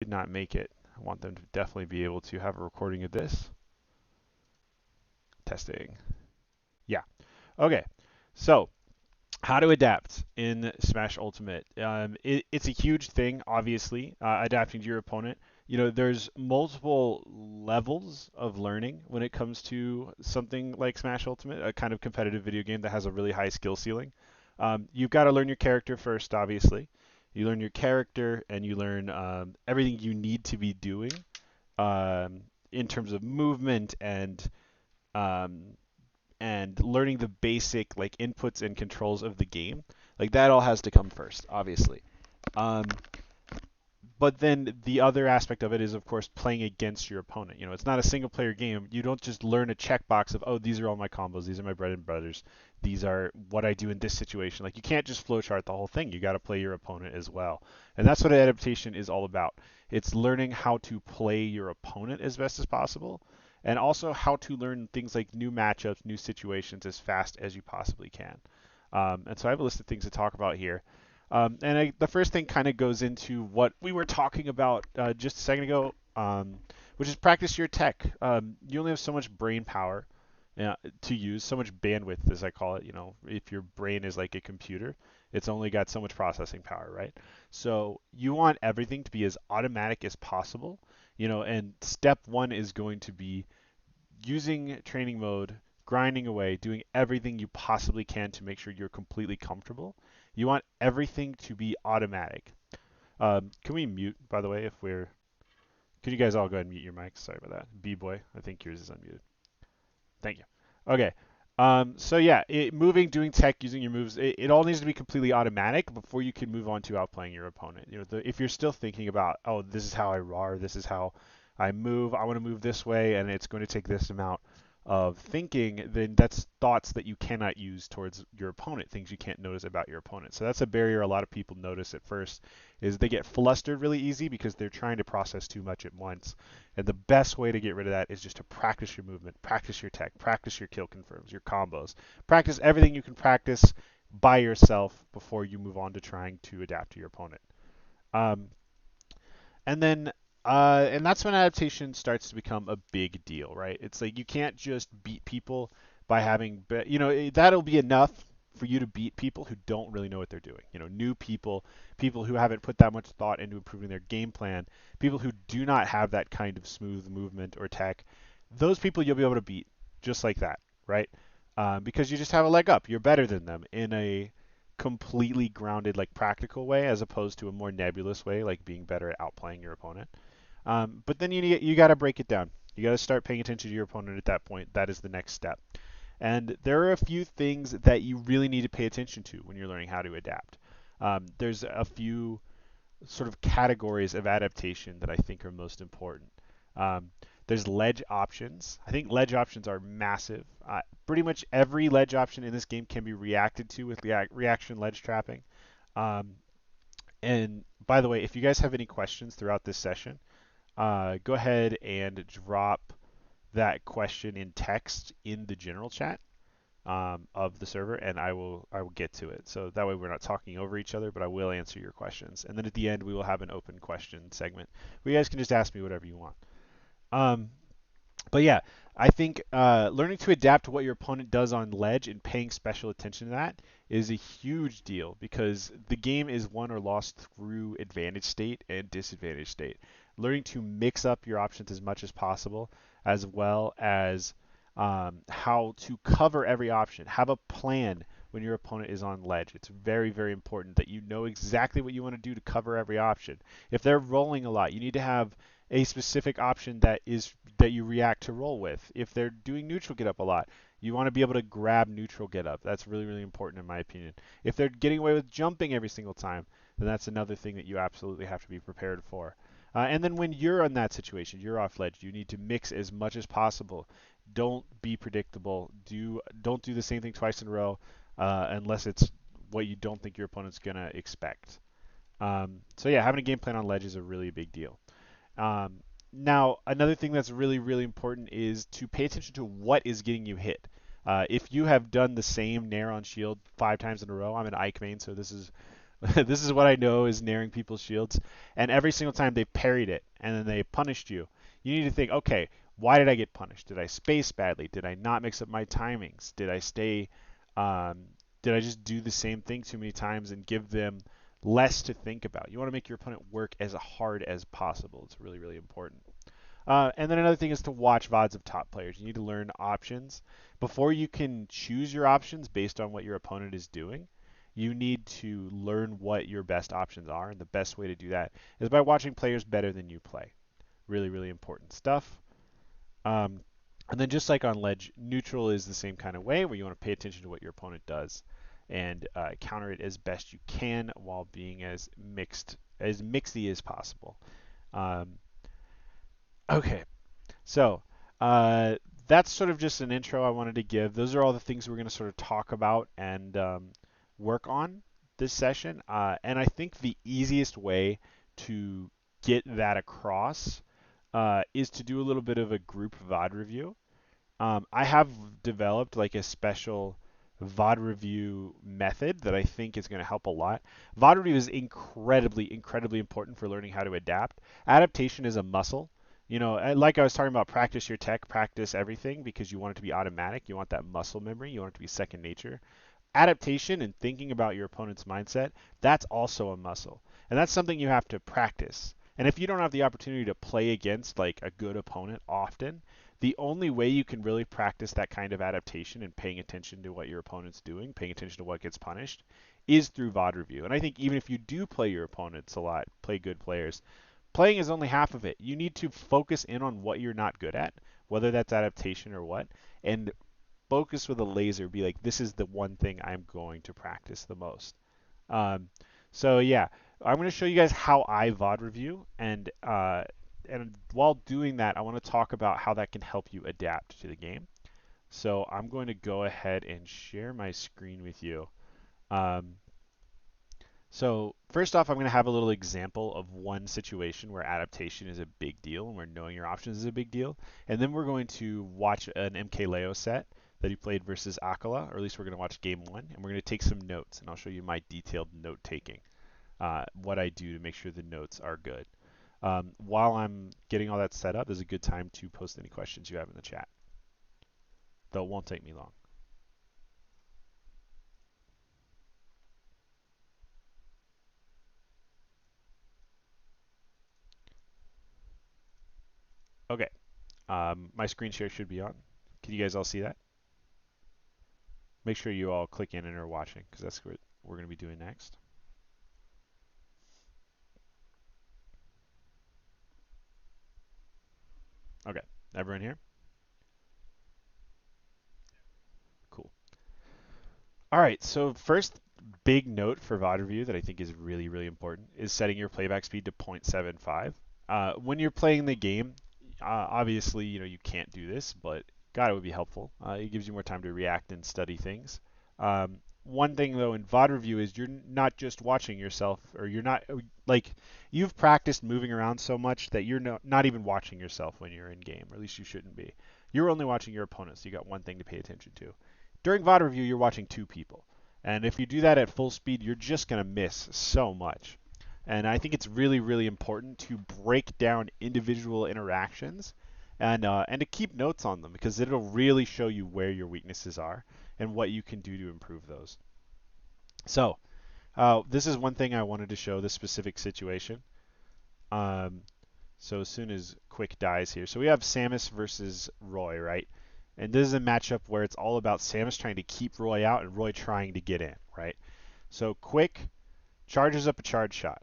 could not make it. I want them to definitely be able to have a recording of this. Testing. Yeah. Okay. So, how to adapt in Smash Ultimate. It's a huge thing, obviously, adapting to your opponent. There's multiple levels of learning when it comes to something like Smash Ultimate, a kind of competitive video game that has a really high skill ceiling. You've got to learn your character first, obviously. You learn your character and you learn everything you need to be doing in terms of movement um, and learning the basic like inputs and controls of the game. Like that all has to come first, obviously. Um, but then the other aspect of it is, of course, playing against your opponent. It's not a single player game. You don't just learn a checkbox of, oh, these are all my combos, these are my bread and butters, these are what I do in this situation. Like you can't just flowchart the whole thing. You got to play your opponent as well. And that's what adaptation is all about. It's learning how to play your opponent as best as possible, and also how to learn things like new matchups, new situations as fast as you possibly can. And so I have a list of things to talk about here. The first thing kind of goes into what we were talking about just a second ago, which is practice your tech. You only have so much brain power to use, so much bandwidth, as I call it. If your brain is like a computer, it's only got so much processing power, right? So you want everything to be as automatic as possible. And step one is going to be using training mode, grinding away, doing everything you possibly can to make sure you're completely comfortable. You want everything to be automatic. Can we mute, by the way, if we're... Can you guys all go ahead and mute your mics? Sorry about that. B-Boy, I think yours is unmuted. Thank you. Okay. So yeah, moving, doing tech, using your moves, it all needs to be completely automatic before you can move on to outplaying your opponent. If you're still thinking about, oh, this is how I RAR, this is how I move, I want to move this way, and it's going to take this amount of thinking, then that's thoughts that you cannot use towards your opponent, things you can't notice about your opponent. So that's a barrier a lot of people notice at first, is they get flustered really easy because they're trying to process too much at once. And the best way to get rid of that is just to practice your movement, practice your tech, practice your kill confirms, your combos. Practice everything you can practice by yourself before you move on to trying to adapt to your opponent. Um, and then and that's when adaptation starts to become a big deal, right? It's like you can't just beat people by having, that'll be enough for you to beat people who don't really know what they're doing. New people, people who haven't put that much thought into improving their game plan, people who do not have that kind of smooth movement or tech. Those people you'll be able to beat just like that, right? Because you just have a leg up. You're better than them in a completely grounded, like practical way, as opposed to a more nebulous way, like being better at outplaying your opponent. But then you got to break it down. You got to start paying attention to your opponent at that point. That is the next step. And there are a few things that you really need to pay attention to when you're learning how to adapt. There's a few sort of categories of adaptation that I think are most important. Um, there's ledge options. I think ledge options are massive. Pretty much every ledge option in this game can be reacted to with reaction ledge trapping. Um, and by the way, if you guys have any questions throughout this session, go ahead and drop that question in text in the general chat of the server, and I will get to it. So that way we're not talking over each other, but I will answer your questions. And then at the end we will have an open question segment where you guys can just ask me whatever you want. Um, but yeah, I think learning to adapt to what your opponent does on ledge and paying special attention to that is a huge deal because the game is won or lost through advantage state and disadvantage state. Learning to mix up your options as much as possible, as well as how to cover every option. Have a plan when your opponent is on ledge. It's very, very important that you know exactly what you want to do to cover every option. If they're rolling a lot, you need to have a specific option that you react to roll with. If they're doing neutral get up a lot, you want to be able to grab neutral get up. That's really, really important in my opinion. If they're getting away with jumping every single time, then that's another thing that you absolutely have to be prepared for. And then when you're in that situation, you're off ledge, you need to mix as much as possible. Don't be predictable. Don't do the same thing twice in a row unless it's what you don't think your opponent's going to expect. So yeah, having a game plan on ledge is a really big deal. Now, another thing that's really, really important is to pay attention to what is getting you hit. If you have done the same Nair on shield 5 times in a row, I'm an Ike main, so this is This is what I know is naring people's shields. And every single time they parried it and then they punished you, you need to think, okay, why did I get punished? Did I space badly? Did I not mix up my timings? Did I stay, um, did I just do the same thing too many times and give them less to think about? You want to make your opponent work as hard as possible. It's really, really important. And then another thing is to watch VODs of top players. You need to learn options. Before you can choose your options based on what your opponent is doing, you need to learn what your best options are. And the best way to do that is by watching players better than you play. Really, really important stuff. Um, and then just like on ledge, neutral is the same kind of way where you want to pay attention to what your opponent does and counter it as best you can while being as mixy as possible. Um, okay, so that's sort of just an intro I wanted to give. Those are all the things we're going to sort of talk about and work on this session. And I think the easiest way to get that across is to do a little bit of a group VOD review. I have developed like a special VOD review method that I think is going to help a lot. VOD review is incredibly, incredibly important for learning how to adapt. Adaptation is a muscle. You know, like I was talking about, practice your tech, practice everything because you want it to be automatic. You want that muscle memory. You want it to be second nature. Adaptation and thinking about your opponent's mindset, that's also a muscle. And that's something you have to practice. And if you don't have the opportunity to play against like a good opponent often, the only way you can really practice that kind of adaptation and paying attention to what your opponent's doing, paying attention to what gets punished, is through VOD review. And I think even if you do play your opponents a lot, play good players, playing is only half of it. You need to focus in on what you're not good at, whether that's adaptation or what, and focus with a laser. Be like, this is the one thing I'm going to practice the most. Um, so yeah, I'm going to show you guys how I VOD review, and while doing that, I want to talk about how that can help you adapt to the game. So I'm going to go ahead and share my screen with you. Um, so first off, I'm going to have a little example of one situation where adaptation is a big deal and where knowing your options is a big deal. And then we're going to watch an MKLeo set that he played versus Akala, or at least we're going to watch game one, and we're going to take some notes, and I'll show you my detailed note taking, what I do to make sure the notes are good. While I'm getting all that set up, is a good time to post any questions you have in the chat, though it won't take me long. Okay, my screen share should be on. Can you guys all see that? Make sure you all click in and are watching because that's what we're going to be doing next. Okay, everyone here? Cool. All right, so first big note for VOD review that I think is really, really important is setting your playback speed to 0.75. When you're playing the game, obviously, you can't do this, but God, it would be helpful. It gives you more time to react and study things. One thing though in VOD review is you're not just watching yourself, or you're not like you've practiced moving around so much that you're not even watching yourself when you're in game, or at least you shouldn't be. You're only watching your opponent, so you got one thing to pay attention to. During VOD review, you're watching two people, and if you do that at full speed, you're just gonna miss so much. And I think it's really, really important to break down individual interactions and to keep notes on them because it'll really show you where your weaknesses are and what you can do to improve those. So this is one thing I wanted to show this specific situation. Um, so as soon as Quick dies here, so we have Samus versus Roy, right? And this is a matchup where it's all about Samus trying to keep Roy out and Roy trying to get in, right? So Quick charges up a charge shot.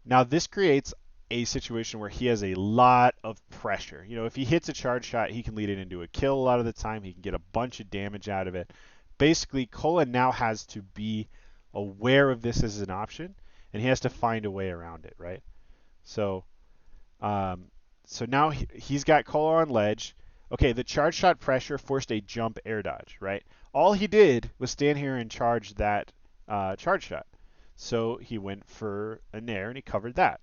Now this creates a situation where he has a lot of pressure. If he hits a charge shot, he can lead it into a kill a lot of the time. He can get a bunch of damage out of it. Basically, Colin now has to be aware of this as an option, and he has to find a way around it, right? So, um, so now he's got Cola on ledge. Okay, the charge shot pressure forced a jump air dodge, right? All he did was stand here and charge that charge shot. So he went for a nair and he covered that.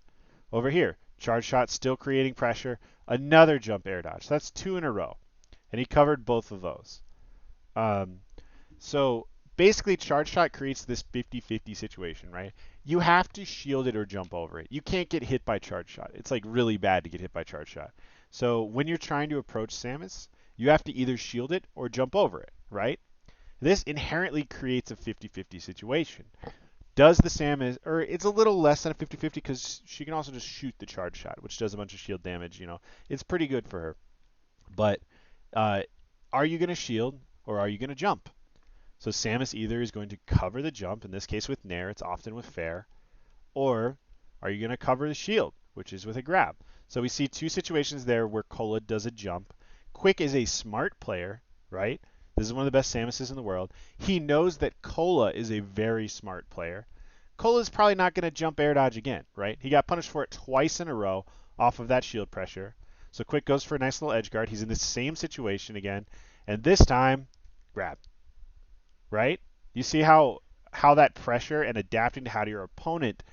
Over here, charge shot still creating pressure, another jump air dodge. That's two in a row. And he covered both of those. So basically, charge shot creates this 50-50 situation, right? you have to shield it or jump over it. You can't get hit by charge shot. It's like really bad to get hit by charge shot. So when you're trying to approach Samus, you have to either shield it or jump over it, right? This inherently creates a 50-50 situation. Does the Samus, or it's a little less than a 50-50 because she can also just shoot the charge shot, which does a bunch of shield damage. It's pretty good for her. But uh, are you going to shield or are you going to jump? So Samus either is going to cover the jump, in this case with Nair, it's often with Fair, or are you going to cover the shield, which is with a grab? So we see two situations there where Cola does a jump. Quick is a smart player, right? This is one of the best Samuses in the world. He knows that Cola is a very smart player. Cola's probably not going to jump air dodge again, right? He got punished for it twice in a row off of that shield pressure. So Quick goes for a nice little edge guard. He's in the same situation again, and this time, grab, right? You see how that pressure and adapting to how your opponent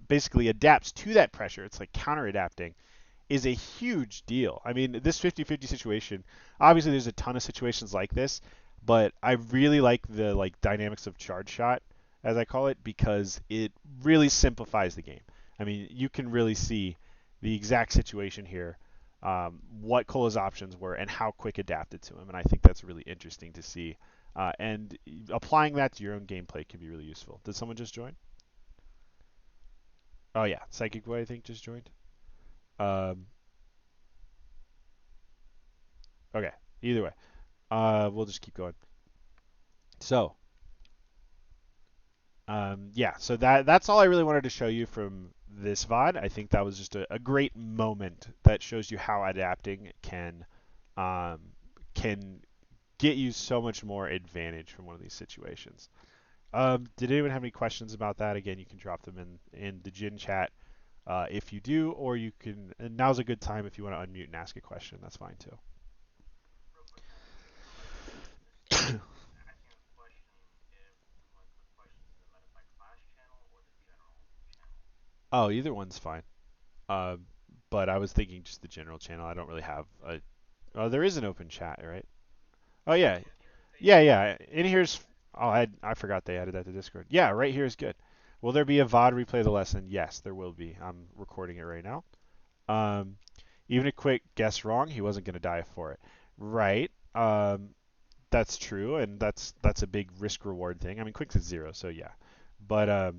basically adapts to that pressure. It's like counter adapting is a huge deal. I mean, this 50-50 situation, obviously there's a ton of situations like this, but I really like the dynamics of charge shot, as I call it, because it really simplifies the game. I mean, you can really see the exact situation here, what Cola's options were, and how Quick adapted to him, and I think that's really interesting to see. And applying that to your own gameplay can be really useful. Did someone just join? Oh yeah, Psychic Boy I think just joined. Um, okay, either way, we'll just keep going. So, yeah, so that's all I really wanted to show you from this VOD. I think that was just a great moment that shows you how adapting um, can get you so much more advantage from one of these situations. Did anyone have any questions about that? Again, you can drop them in the Jin chat if you do, or you can. And now's a good time if you want to unmute and ask a question. That's fine too. Oh, either one's fine. Uh, but I was thinking just the general channel. I don't really have a. Oh, there is an open chat, right? Oh yeah, yeah. In here's. Oh, I forgot they added that to Discord. Yeah, right here is good. Will there be a VOD replay of the lesson? Yes, there will be. I'm recording it right now. Um, even a quick guess wrong, he wasn't going to die for it. Right. That's true, and that's a big risk reward thing. I mean, Quick's at 0, so yeah. But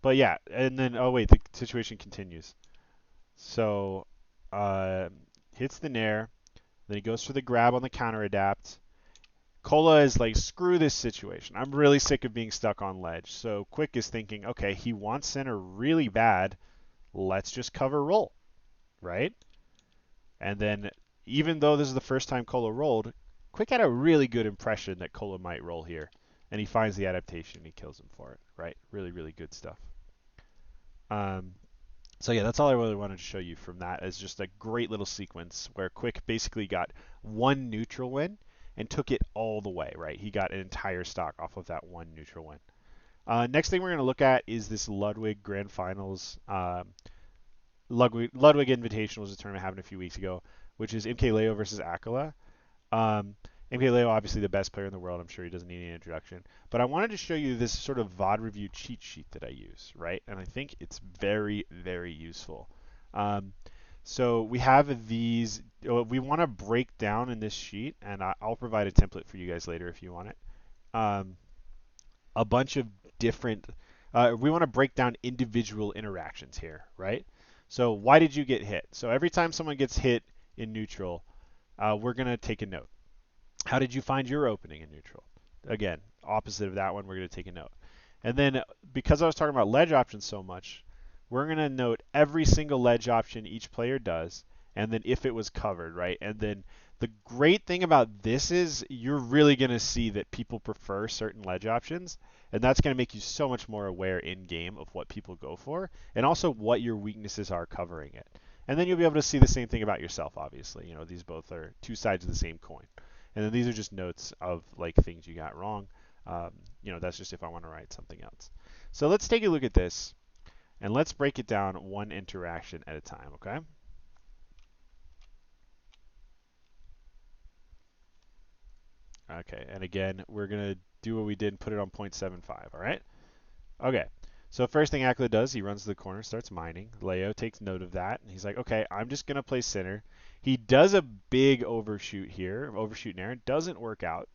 but yeah, and then oh wait, the situation continues. So uh, hits the nair, then he goes for the grab on the counter adapt. Cola is like, screw this situation. I'm really sick of being stuck on ledge. So Quick is thinking, okay, he wants center really bad. Let's just cover roll, right? And then even though this is the first time Cola rolled, Quick had a really good impression that Cola might roll here. And he finds the adaptation and he kills him for it, right? Really, really good stuff. Um, so yeah, that's all I really wanted to show you from that, is just a great little sequence where Quick basically got one neutral win and took it all the way, right? He got an entire stock off of that one neutral win. Next thing we're going to look at is this Ludwig Grand Finals. Ludwig Invitational was a tournament happened a few weeks ago, which is MKLeo versus Akala. MKLeo, obviously the best player in the world. I'm sure he doesn't need any introduction. But I wanted to show you this sort of VOD review cheat sheet that I use, right? And I think it's very, very useful. So we have these. We want to break down in this sheet, and I'll provide a template for you guys later if you want it. A bunch of different. We want to break down individual interactions here, right? So why did you get hit? So every time someone gets hit in neutral, we're going to take a note. How did you find your opening in neutral? Again, opposite of that one, we're going to take a note. And then because I was talking about ledge options so much, we're going to note every single ledge option each player does, and then if it was covered, right? And then the great thing about this is you're really going to see that people prefer certain ledge options, and that's going to make you so much more aware in game of what people go for, and also what your weaknesses are covering it. And then you'll be able to see the same thing about yourself, obviously. These both are two sides of the same coin. And then these are just notes of like things you got wrong. That's just if I want to write something else. So let's take a look at this, and let's break it down one interaction at a time, okay? Okay, and again, we're going to do what we did and put it on 0.75, all right? Okay, so first thing Akla does, he runs to the corner, starts mining. Leo takes note of that, and he's like, okay, I'm just going to play center. He does a big overshoot here, overshoot in air. Doesn't work out.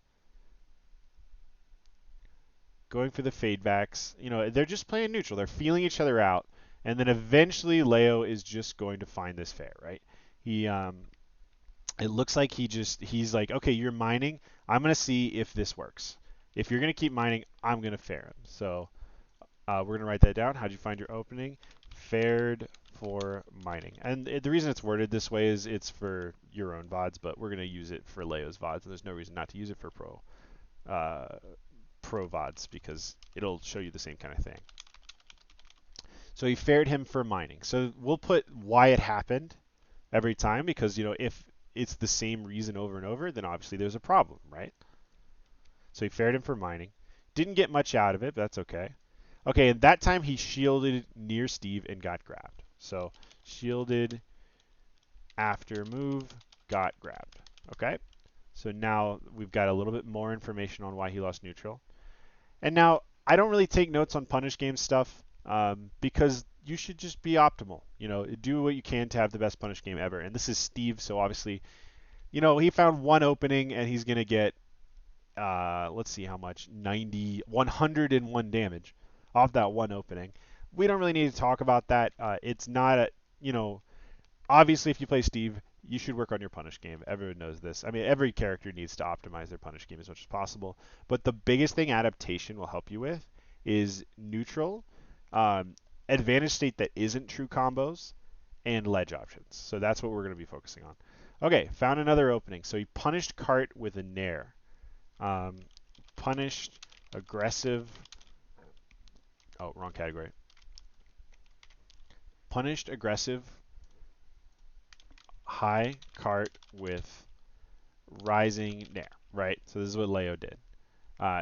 Going for the fade backs. You know, they're just playing neutral. They're feeling each other out. And then eventually Leo is just going to find this fair, right? He it looks like he's like, okay, you're mining. I'm gonna see if this works. If you're gonna keep mining, I'm gonna fair him. So we're gonna write that down. How'd you find your opening? Fared for mining. And the reason it's worded this way is it's for your own VODs, but we're gonna use it for Leo's VODs, and there's no reason not to use it for uh, pro VODs because it'll show you the same kind of thing. So he fared him for mining. So we'll put why it happened every time because, you know, if it's the same reason over and over, then obviously there's a problem, right? So he fared him for mining. Didn't get much out of it, but that's okay. Okay, and that time he shielded near Steve and got grabbed. So shielded after move, got grabbed. Okay? So now we've got a little bit more information on why he lost neutral. And now I don't really take notes on punish game stuff because you should just be optimal. You know, do what you can to have the best punish game ever. And this is Steve, so obviously, you know, he found one opening and he's gonna get let's see how much 101 damage off that one opening. We don't really need to talk about that. It's not a you know obviously, if you play Steve, you should work on your punish game. Everyone knows this. I mean, every character needs to optimize their punish game as much as possible. But the biggest thing adaptation will help you with is neutral, um, advantage state that isn't true combos, and ledge options. So that's what we're going to be focusing on. Okay, found another opening. So he punished cart with a nair. Punished aggressive. Oh, wrong category. Punished aggressive high cart with rising nair, right? So this is what Leo did.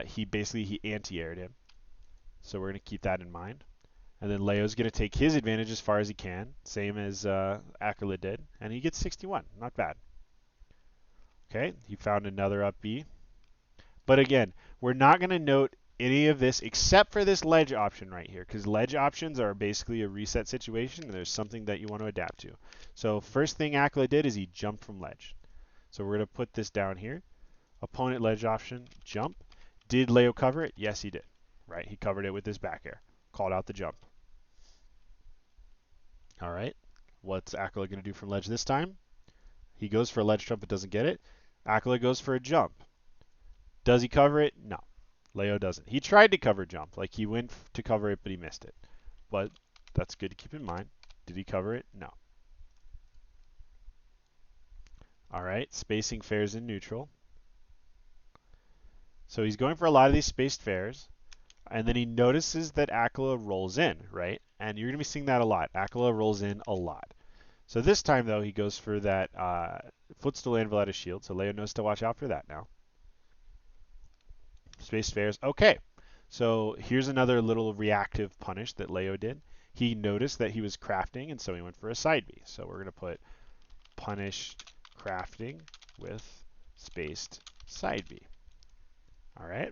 He anti-aired him. So we're going to keep that in mind. And then Leo's going to take his advantage as far as he can, same as Akala did, and he gets 61. Not bad. Okay, he found another up B. But again, we're not going to note any of this except for this ledge option right here, because ledge options are basically a reset situation, and there's something that you want to adapt to. So first thing Akala did is he jumped from ledge. So we're going to put this down here. Opponent ledge option, jump. Did Leo cover it? Yes, he did. Right, he covered it with his back air. Called out the jump. All right, what's Akala going to do from ledge this time? He goes for a ledge jump but doesn't get it. Akala goes for a jump. Does he cover it? No. Leo doesn't. He tried to cover jump. Like he went to cover it, but he missed it. But that's good to keep in mind. Did he cover it? No. All right, spacing fairs in neutral. So he's going for a lot of these spaced fairs. And then he notices that Akala rolls in, right? And you're going to be seeing that a lot. Akala rolls in a lot. So this time, though, he goes for that footstool anvil out of shield. So Leo knows to watch out for that now. Space fairs. Okay. So here's another little reactive punish that Leo did. He noticed that he was crafting, and so he went for a side B. So we're going to put punished crafting with spaced side B. All right.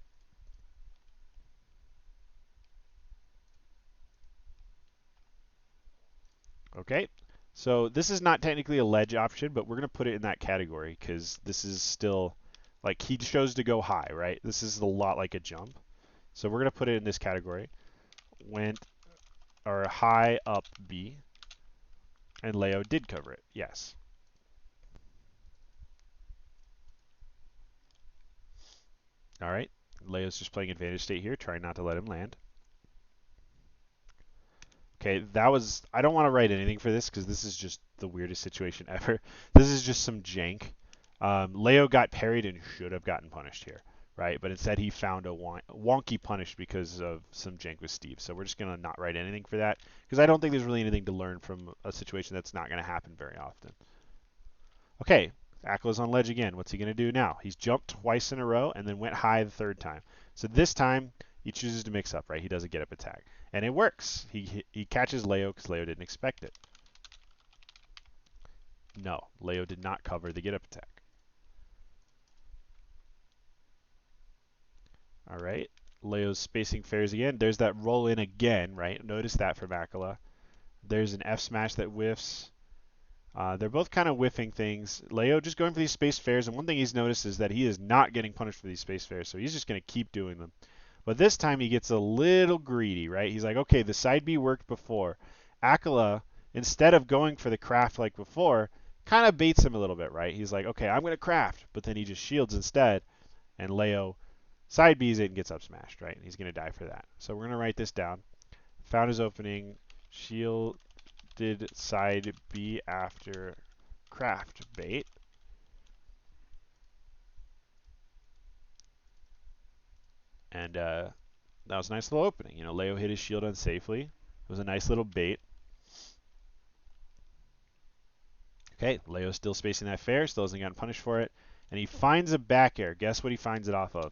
Okay, so this is not technically a ledge option, but we're going to put it in that category because this is still, like, he chose to go high, right? This is a lot like a jump. So we're going to put it in this category. Went, or high up B, and Leo did cover it, yes. All right, Leo's just playing advantage state here, trying not to let him land. Okay, that was, I don't want to write anything for this because this is just the weirdest situation ever. This is just some jank. Leo got parried and should have gotten punished here, right? But instead he found a wonky punish because of some jank with Steve. So we're just going to not write anything for that because I don't think there's really anything to learn from a situation that's not going to happen very often. Okay, Akala's on ledge again. What's he going to do now? He's jumped twice in a row and then went high the third time. So this time he chooses to mix up, right? He does a get up attack. And it works. He catches Leo because Leo didn't expect it. No, Leo did not cover the get up attack. All right. Leo's spacing fares again. There's that roll in again, right? Notice that from Akala. There's an F smash that whiffs. They're both kind of whiffing things. Leo just going for these space fares, and one thing he's noticed is that he is not getting punished for these space fares, so he's just going to keep doing them. But this time he gets a little greedy, right? He's like, okay, the side B worked before. Akala, instead of going for the craft like before, kind of baits him a little bit, right? He's like, okay, I'm going to craft, but then he just shields instead, and Leo side B's it and gets up smashed, right? And he's going to die for that. So we're going to write this down. Found his opening, shielded side B after craft bait. And that was a nice little opening. You know, Leo hit his shield unsafely. It was a nice little bait. Okay, Leo's still spacing that fair, still hasn't gotten punished for it. And he finds a back air. Guess what he finds it off of?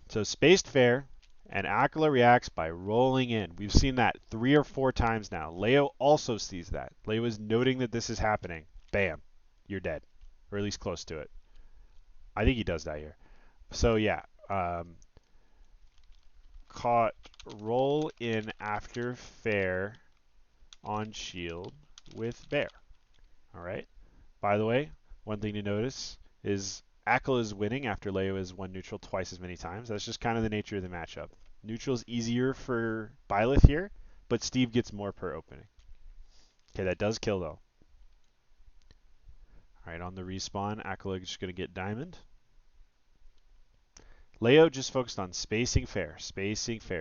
So spaced fair, and Akala reacts by rolling in. We've seen that 3 or 4 times now. Leo also sees that. Leo is noting that this is happening. Bam, you're dead, or at least close to it. I think he does die here. So yeah, caught roll in after fair on shield with bear. All right. By the way, one thing to notice is Akala is winning after Leo has won neutral twice as many times. That's just kind of the nature of the matchup. Neutral is easier for Byleth here, but Steve gets more per opening. Okay, that does kill though. All right, on the respawn, Akala is just going to get diamond. Leo just focused on spacing fair,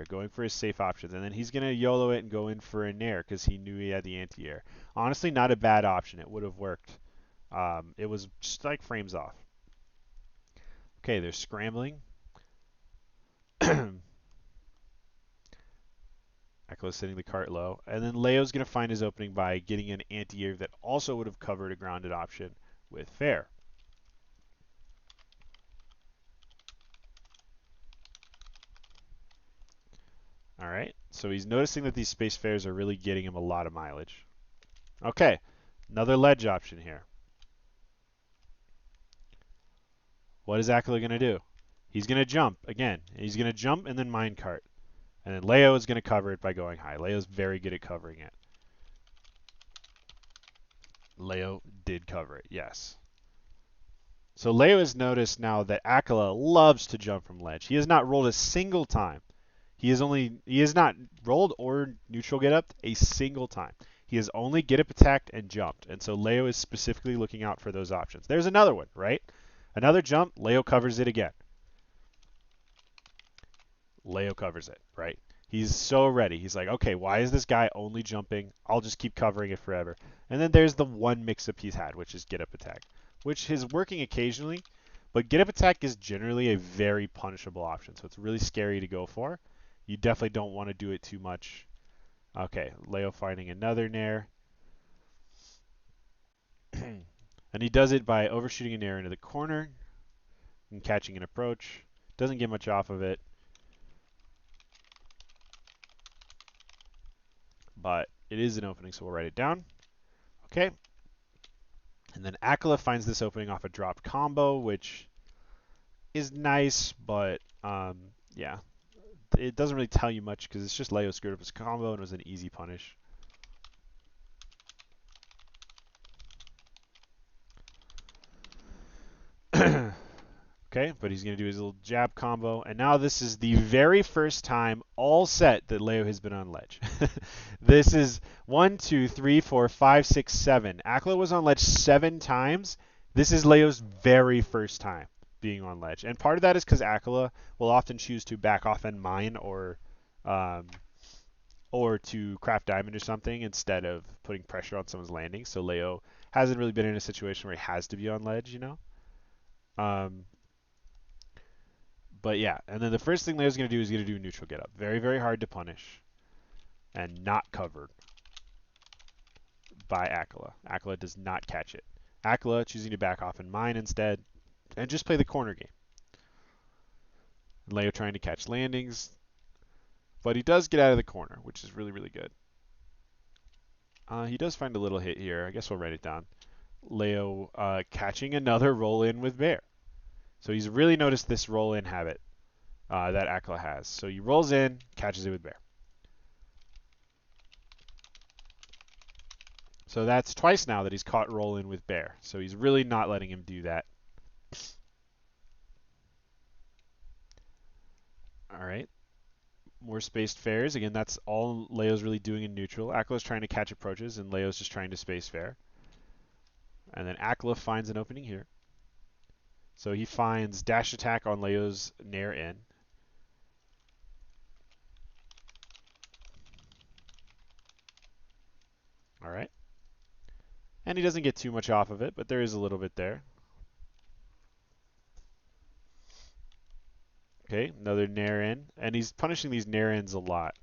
going for his safe options, and then he's going to YOLO it and go in for a nair because he knew he had the anti-air. Honestly, not a bad option. It would have worked. It was just like frames off. Okay, they're scrambling. Akala's sitting the cart low, and then Leo's going to find his opening by getting an anti-air that also would have covered a grounded option with fair. All right, so he's noticing that these space fares are really getting him a lot of mileage. Okay, another ledge option here. What is Akala going to do? He's going to jump again. He's going to jump and then minecart. And then Leo is going to cover it by going high. Leo's very good at covering it. Leo did cover it, yes. So Leo has noticed now that Akala loves to jump from ledge. He has not rolled a single time. He has not rolled or neutral get up a single time. He has only get up attacked and jumped. And so Leo is specifically looking out for those options. There's another one, right? Another jump, Leo covers it again. Leo covers it, right? He's so ready. He's like, okay, why is this guy only jumping? I'll just keep covering it forever. And then there's the one mix-up he's had, which is get up attack, which is working occasionally, but get up attack is generally a very punishable option, so it's really scary to go for. You definitely don't want to do it too much. Okay, Leo finding another nair. And he does it by overshooting a nair into the corner and catching an approach. Doesn't get much off of it, but it is an opening, so we'll write it down. Okay. And then Akala finds this opening off a dropped combo, which is nice, but yeah, it doesn't really tell you much because it's just Leo screwed up his combo and it was an easy punish. Okay, but he's going to do his little jab combo, and now this is the very first time all set that Leo has been on ledge. This is 1, 2, 3, 4, 5, 6, 7. Akala was on ledge 7 times. This is Leo's very first time being on ledge, and part of that is because Akala will often choose to back off and mine or to craft diamond or something instead of putting pressure on someone's landing. So Leo hasn't really been in a situation where he has to be on ledge, you know. But yeah, and then the first thing Leo's going to do is going to do neutral get up. Very, very hard to punish and not covered by Akala. Akala does not catch it. Akala choosing to back off and mine instead and just play the corner game. Leo trying to catch landings, but he does get out of the corner, which is really, really good. He does find a little hit here. I guess we'll write it down. Leo catching another roll in with bear. So he's really noticed this roll-in habit that Akla has. So he rolls in, catches it with bear. So that's twice now that he's caught roll-in with bear. So he's really not letting him do that. All right. More spaced fairs. Again, that's all Leo's really doing in neutral. Akla's trying to catch approaches, and Leo's just trying to space fair. And then Akla finds an opening here. So he finds dash attack on Leo's nair in. All right. And he doesn't get too much off of it, but there is a little bit there. Okay, another nair in. And he's punishing these nair ins a lot.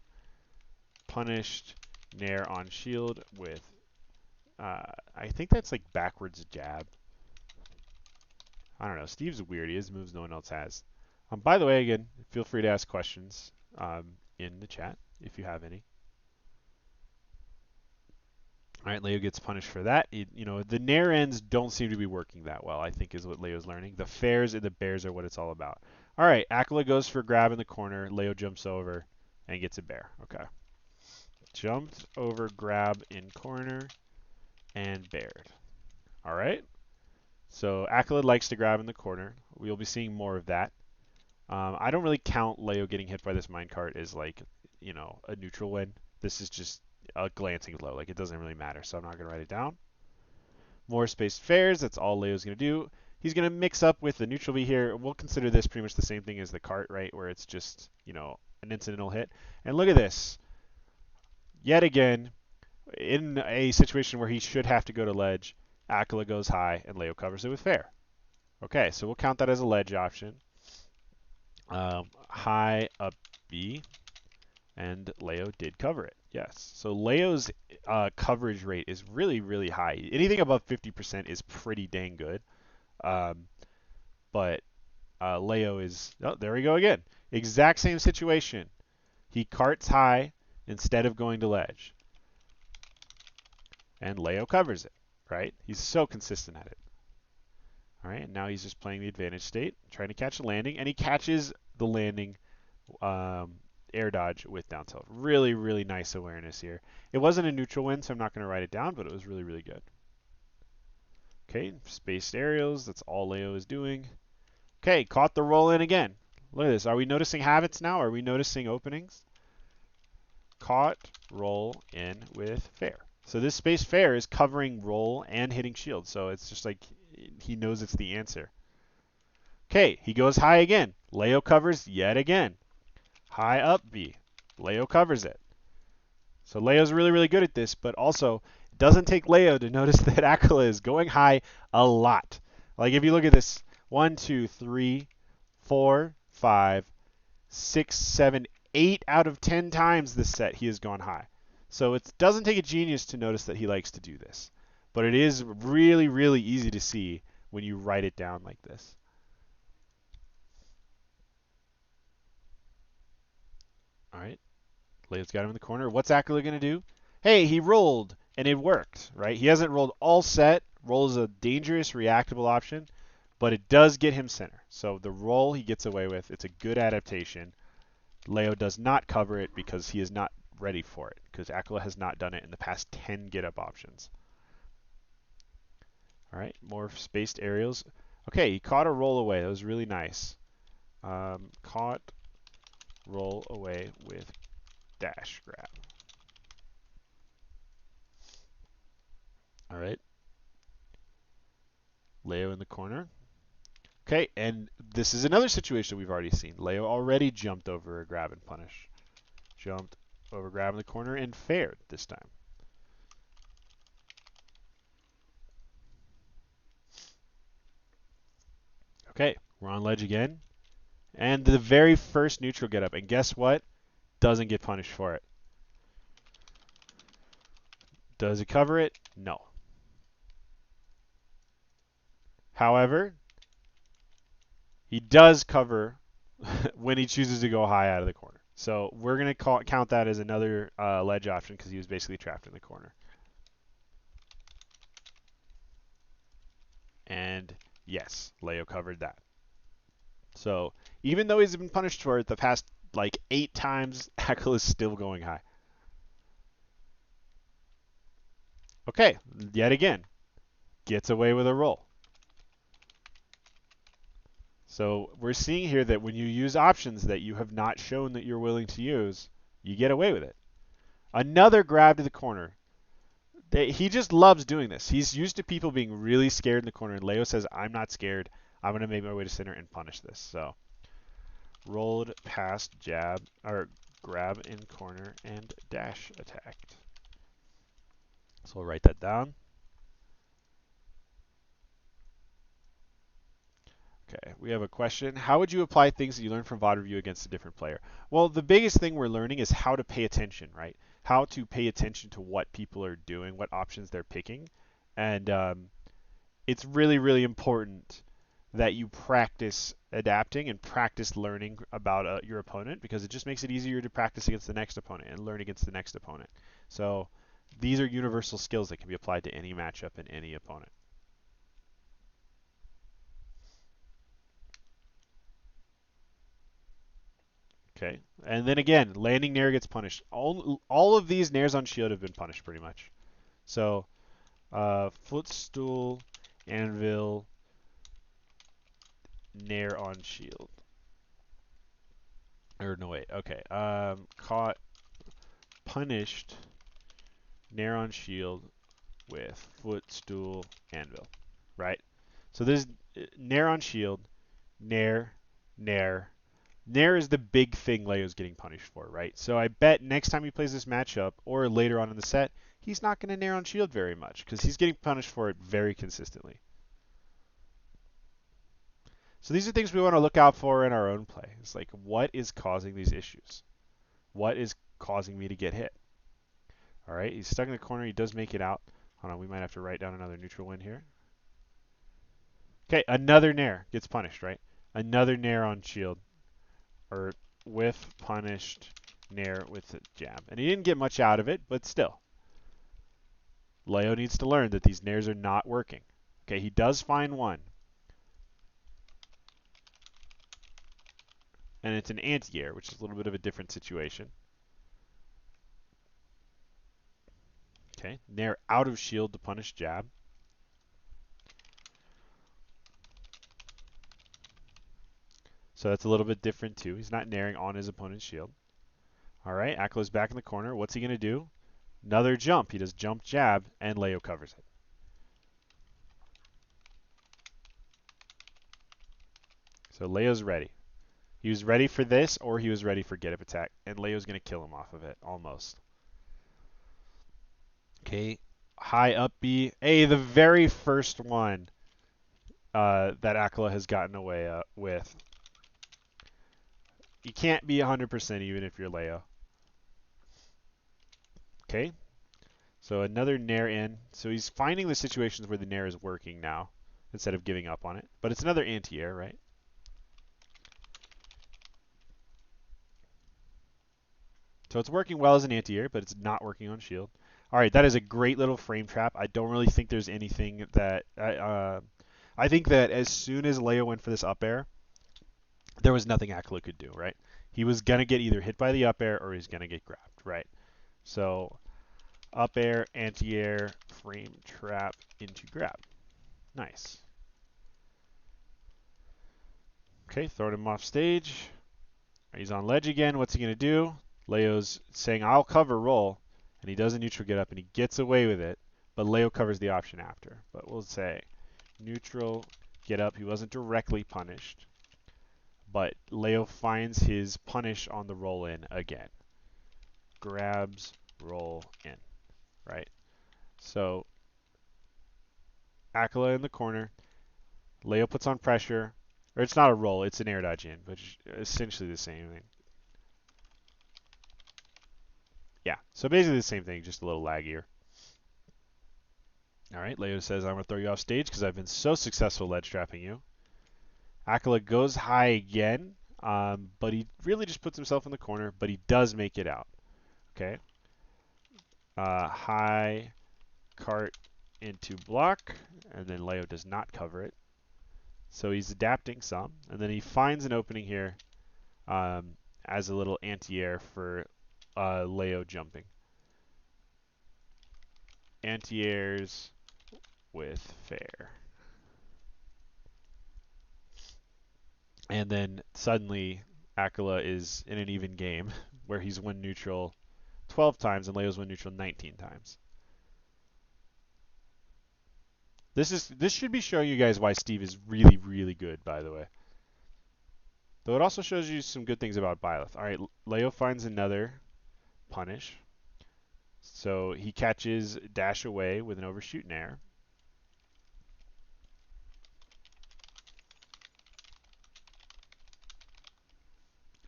Punished nair on shield with, I think that's like backwards jab. I don't know. Steve's weird. He has moves no one else has. By the way, again, feel free to ask questions in the chat if you have any. All right, Leo gets punished for that. The nair ends don't seem to be working that well, I think is what Leo's learning. The fairs and the bears are what it's all about. All right, Akla goes for grab in the corner. Leo jumps over and gets a bear. Okay. Jumped over, grab in corner, and bared. All right. So Akla likes to grab in the corner. We'll be seeing more of that. I don't really count Leo getting hit by this minecart as like, a neutral win. This is just a glancing blow. Like, it doesn't really matter, so I'm not going to write it down. More spaced fairs. That's all Leo's going to do. He's going to mix up with the neutral V here. We'll consider this pretty much the same thing as the cart, right, where it's just, an incidental hit. And look at this. Yet again, in a situation where he should have to go to ledge, Akala goes high, and Leo covers it with fair. Okay, so we'll count that as a ledge option. High up B, and Leo did cover it. Yes. So Leo's coverage rate is really, really high. Anything above 50% is pretty dang good. But Leo is, oh, there we go again. Exact same situation. He carts high instead of going to ledge. And Leo covers it, right? He's so consistent at it. All right, and now he's just playing the advantage state, trying to catch a landing, and he catches the landing air dodge with down tilt. Really, really nice awareness here. It wasn't a neutral win, so I'm not going to write it down, but it was really, really good. Okay, spaced aerials, that's all Leo is doing. Okay, caught the roll in again. Look at this. Are we noticing habits now? Are we noticing openings? Caught, roll in with fair. So this space fair is covering roll and hitting shield. So it's just like he knows it's the answer. Okay, he goes high again. Leo covers yet again. High up B. Leo covers it. So Leo's really, really good at this, but also it doesn't take Leo to notice that Akala is going high a lot. Like if you look at this, 1, 2, 3, 4, 5, 6, 7, 8 out of 10 times this set he has gone high. So it doesn't take a genius to notice that he likes to do this. But it is really, really easy to see when you write it down like this. All right. Leo's got him in the corner. What's Akala going to do? Hey, he rolled, and it worked, right? He hasn't rolled all set. Roll is a dangerous, reactable option, but it does get him center. So the roll he gets away with, it's a good adaptation. Leo does not cover it because he is not ready for it, because Akala has not done it in the past 10 get-up options. All right, more spaced aerials. Okay, he caught a roll away. That was really nice. Caught roll away with dash grab. All right. Leo in the corner. Okay, and this is another situation we've already seen. Leo already jumped over a grab and punish. Jumped over grab in the corner and fared this time. Okay, we're on ledge again. And the very first neutral get up. And guess what? Doesn't get punished for it. Does it cover it? No. However, he does cover when he chooses to go high out of the corner. So we're going to count that as another ledge option because he was basically trapped in the corner. And yes, Leo covered that. So even though he's been punished for it the past like 8 times, Hackle is still going high. Okay, yet again, gets away with a roll. So we're seeing here that when you use options that you have not shown that you're willing to use, you get away with it. Another grab to the corner. He just loves doing this. He's used to people being really scared in the corner, and Leo says, I'm not scared. I'm going to make my way to center and punish this. So rolled past jab, or grab in corner and dash attacked. So we'll write that down. Okay, we have a question. How would you apply things that you learned from VOD review against a different player? Well, the biggest thing we're learning is how to pay attention, right? How to pay attention to what people are doing, what options they're picking. And it's really, really important that you practice adapting and practice learning about your opponent, because it just makes it easier to practice against the next opponent and learn against the next opponent. So these are universal skills that can be applied to any matchup and any opponent. Okay, and then again, landing nair gets punished. All of these nairs on shield have been punished pretty much. So footstool, anvil, nair on shield. Or no, wait. Okay. Caught, punished, nair on shield with footstool, anvil. Right? So there's nair on shield, nair, nair. Nair is the big thing Leo's getting punished for, right? So I bet next time he plays this matchup, or later on in the set, he's not going to nair on shield very much, because he's getting punished for it very consistently. So these are things we want to look out for in our own play. It's like, what is causing these issues? What is causing me to get hit? All right, he's stuck in the corner. He does make it out. Hold on, we might have to write down another neutral win here. Okay, another nair gets punished, right? Another nair on shield. Or whiff, punished, nair with a jab. And he didn't get much out of it, but still. Leo needs to learn that these nairs are not working. Okay, he does find one. And it's an anti-air, which is a little bit of a different situation. Okay, nair out of shield to punish jab. So that's a little bit different too. He's not nairing on his opponent's shield. All right, Aklo's back in the corner. What's he going to do? Another jump. He does jump jab, and Leo covers it. So Leo's ready. He was ready for this, or he was ready for get up attack, and Leo's going to kill him off of it, almost. Okay, high up B. Hey, the very first one that Akla has gotten away with. You can't be 100% even if you're Leo. Okay, so another nair in. So he's finding the situations where the nair is working now instead of giving up on it. But it's another anti-air, right? So it's working well as an anti-air, but it's not working on shield. All right, that is a great little frame trap. I don't really think there's anything that... I think that as soon as Leo went for this up air, there was nothing Akla could do, right? He was going to get either hit by the up air or he's going to get grabbed, right? So up air, anti-air, frame trap into grab. Nice. Okay, throwing him off stage. He's on ledge again. What's he going to do? Leo's saying, I'll cover roll. And he does a neutral get up and he gets away with it. But Leo covers the option after. But we'll say neutral get up. He wasn't directly punished. But Leo finds his punish on the roll in again. Grabs, roll in. Right? So Akala in the corner. Leo puts on pressure. Or it's not a roll, it's an air dodge in, which is essentially the same thing. Yeah, so basically the same thing, just a little laggier. All right, Leo says, I'm going to throw you off stage because I've been so successful ledge trapping you. Akala goes high again, but he really just puts himself in the corner, but he does make it out. Okay. High cart into block, and then Leo does not cover it. So he's adapting some, and then he finds an opening here as a little anti-air for Leo jumping. Anti-airs with fair. And then suddenly Aquila is in an even game where he's won neutral 12 times and Leo's won neutral 19 times. This should be showing you guys why Steve is really, really good, by the way. Though it also shows you some good things about Byleth. All right, Leo finds another punish. So he catches dash away with an overshoot and air.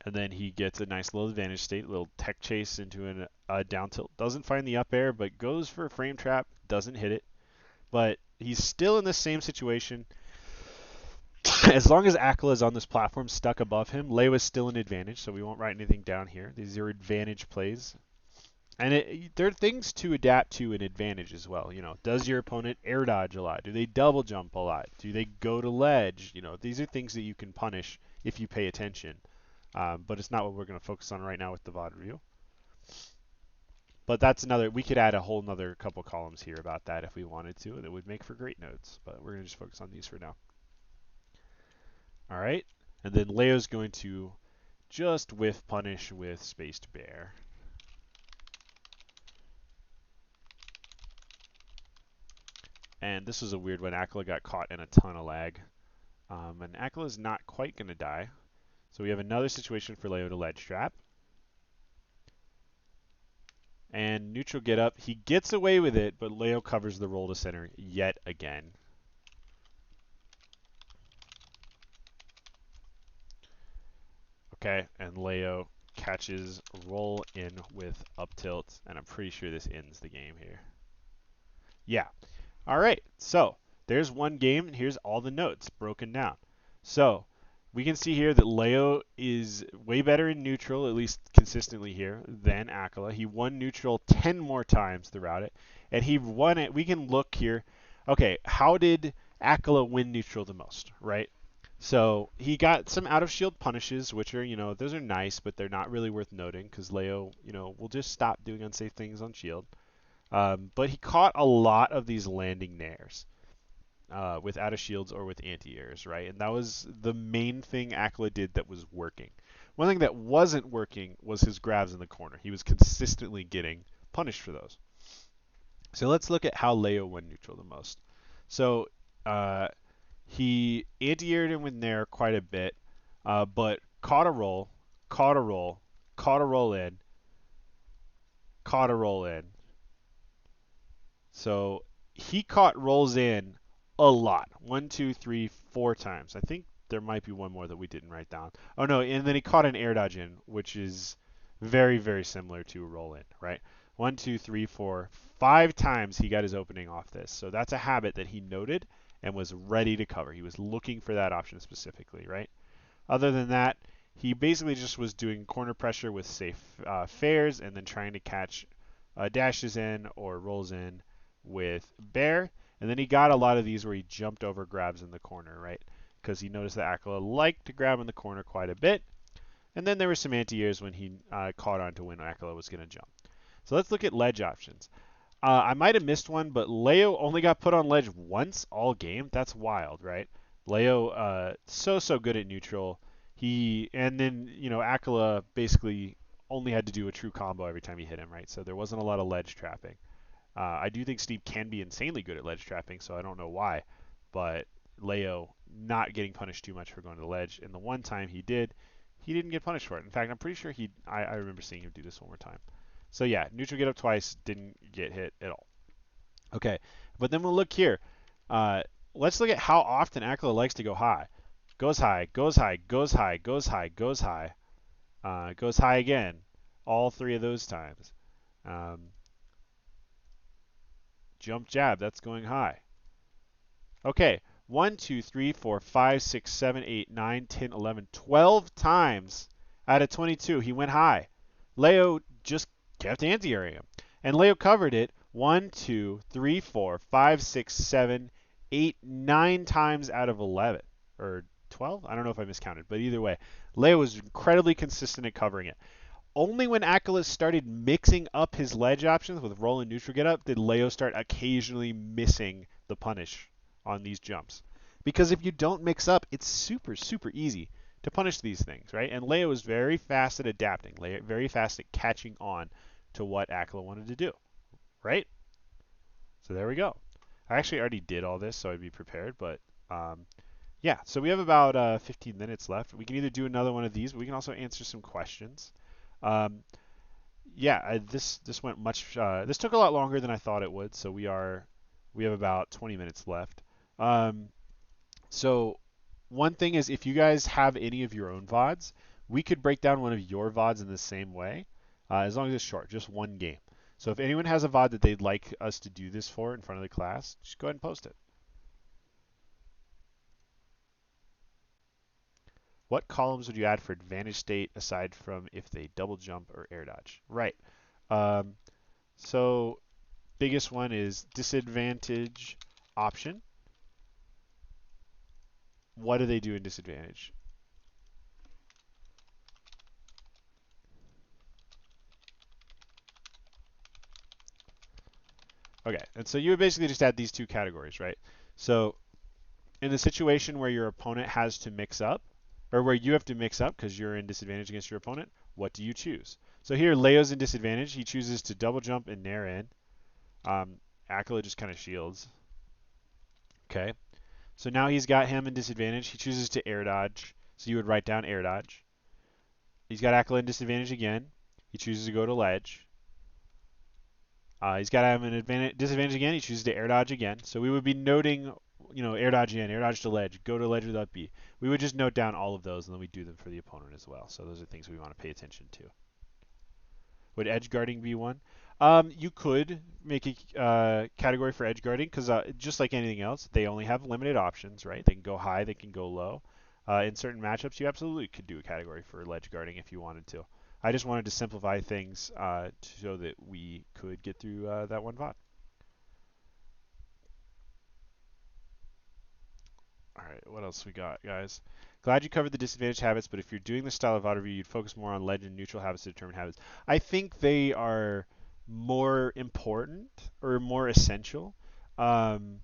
And then he gets a nice little advantage state, a little tech chase into a down tilt. Doesn't find the up air, but goes for a frame trap. Doesn't hit it. But he's still in the same situation. As long as Aquila is on this platform stuck above him, Leo is still an advantage, so we won't write anything down here. These are advantage plays. And there are things to adapt to an advantage as well. You know, does your opponent air dodge a lot? Do they double jump a lot? Do they go to ledge? You know, these are things that you can punish if you pay attention. But it's not what we're going to focus on right now with the VOD review. But that's another, we could add a whole nother couple columns here about that if we wanted to, and it would make for great notes. But we're going to just focus on these for now. All right, and then Leo's going to just whiff punish with spaced bear. And this was a weird one. Aquila got caught in a ton of lag. And Aquila's not quite going to die. So we have another situation for Leo to ledge trap. And neutral get up. He gets away with it, but Leo covers the roll to center yet again. Okay, and Leo catches roll in with up tilt, and I'm pretty sure this ends the game here. Yeah. All right, so there's one game, and here's all the notes broken down. So we can see here that Leo is way better in neutral, at least consistently here, than Aquila. He won neutral 10 more times throughout it, and he won it. We can look here. Okay, how did Aquila win neutral the most, right? So he got some out of shield punishes, which are, you know, those are nice, but they're not really worth noting because Leo, you know, will just stop doing unsafe things on shield. But he caught a lot of these landing nairs with out of shields or with anti-airs, right? And that was the main thing Aquila did that was working. One thing that wasn't working was his grabs in the corner. He was consistently getting punished for those. So let's look at how Leo won neutral the most. So he anti-aired him with nair quite a bit, but caught a roll, caught a roll, caught a roll in, caught a roll in. So he caught rolls in a lot. 1, 2, 3, 4 times. I think there might be one more that we didn't write down. Oh no, and then he caught an air dodge in, which is very, very similar to a roll in, right? 1, 2, 3, 4, 5 times he got his opening off this. So that's a habit that he noted and was ready to cover. He was looking for that option specifically, right? Other than that, he basically just was doing corner pressure with safe fares and then trying to catch dashes in or rolls in with bear. And then he got a lot of these where he jumped over grabs in the corner, right? Because he noticed that Aquila liked to grab in the corner quite a bit. And then there were some anti-airs when he caught on to when Aquila was going to jump. So let's look at ledge options. I might have missed one, but Leo only got put on ledge once all game. That's wild, right? Leo, so good at neutral. And then, you know, Aquila basically only had to do a true combo every time he hit him, right? So there wasn't a lot of ledge trapping. I do think Steve can be insanely good at ledge trapping, so I don't know why. But Leo not getting punished too much for going to the ledge. And the one time he did, he didn't get punished for it. In fact, I'm pretty sure I remember seeing him do this one more time. So yeah, neutral get up twice, didn't get hit at all. Okay, but then we'll look here. Let's look at how often Aquila likes to go high. Goes high, goes high, goes high, goes high, goes high, goes high again. All 3 of those times. Jump jab, that's going high. Okay, 1, 2, 3, 4, 5, 6, 7, 8, 9, 10, 11, 12 times out of 22 he went high. Leo just kept anti-airing him. And Leo covered it 1, 2, 3, 4, 5, 6, 7, 8, 9 times out of 11. or 12. I don't know if I miscounted, but either way, Leo was incredibly consistent at covering it. Only when Akala started mixing up his ledge options with roll and neutral get up did Leo start occasionally missing the punish on these jumps. Because if you don't mix up, it's super, super easy to punish these things, right? And Leo is very fast at adapting, very fast at catching on to what Akala wanted to do, right? So there we go. I actually already did all this, so I'd be prepared, but yeah, so we have about 15 minutes left. We can either do another one of these, but we can also answer some questions. Um, yeah, this went much. This took a lot longer than I thought it would. So we have about 20 minutes left. Um, so one thing is, if you guys have any of your own VODs, we could break down one of your VODs in the same way, as long as it's short, just one game. So if anyone has a VOD that they'd like us to do this for in front of the class, just go ahead and post it. What columns would you add for advantage state aside from if they double jump or air dodge? Right. Um, so biggest one is disadvantage option. What do they do in disadvantage? Okay, and so you would basically just add these two categories, right? So in the situation where your opponent has to mix up, or where you have to mix up because you're in disadvantage against your opponent, what do you choose? So here, Leo's in disadvantage. He chooses to double jump and nair in. Akala just kind of shields. Okay, so now he's got him in disadvantage. He chooses to air dodge. So you would write down air dodge. He's got Akala in disadvantage again. He chooses to go to ledge. He's got him in disadvantage again. He chooses to air dodge again. So we would be noting, air dodge in, air dodge to ledge, go to ledge with up B. We would just note down all of those, and then we do them for the opponent as well. So those are things we want to pay attention to. Would edge guarding be one? You could make a category for edge guarding because just like anything else, they only have limited options, right? They can go high, they can go low. In certain matchups, you absolutely could do a category for ledge guarding if you wanted to. I just wanted to simplify things so that we could get through that one VOD. All right, what else we got, guys? Glad you covered the disadvantage habits, but if you're doing the style of VOD review, you'd focus more on ledge and neutral habits to determine habits. I think they are more important or more essential. Um,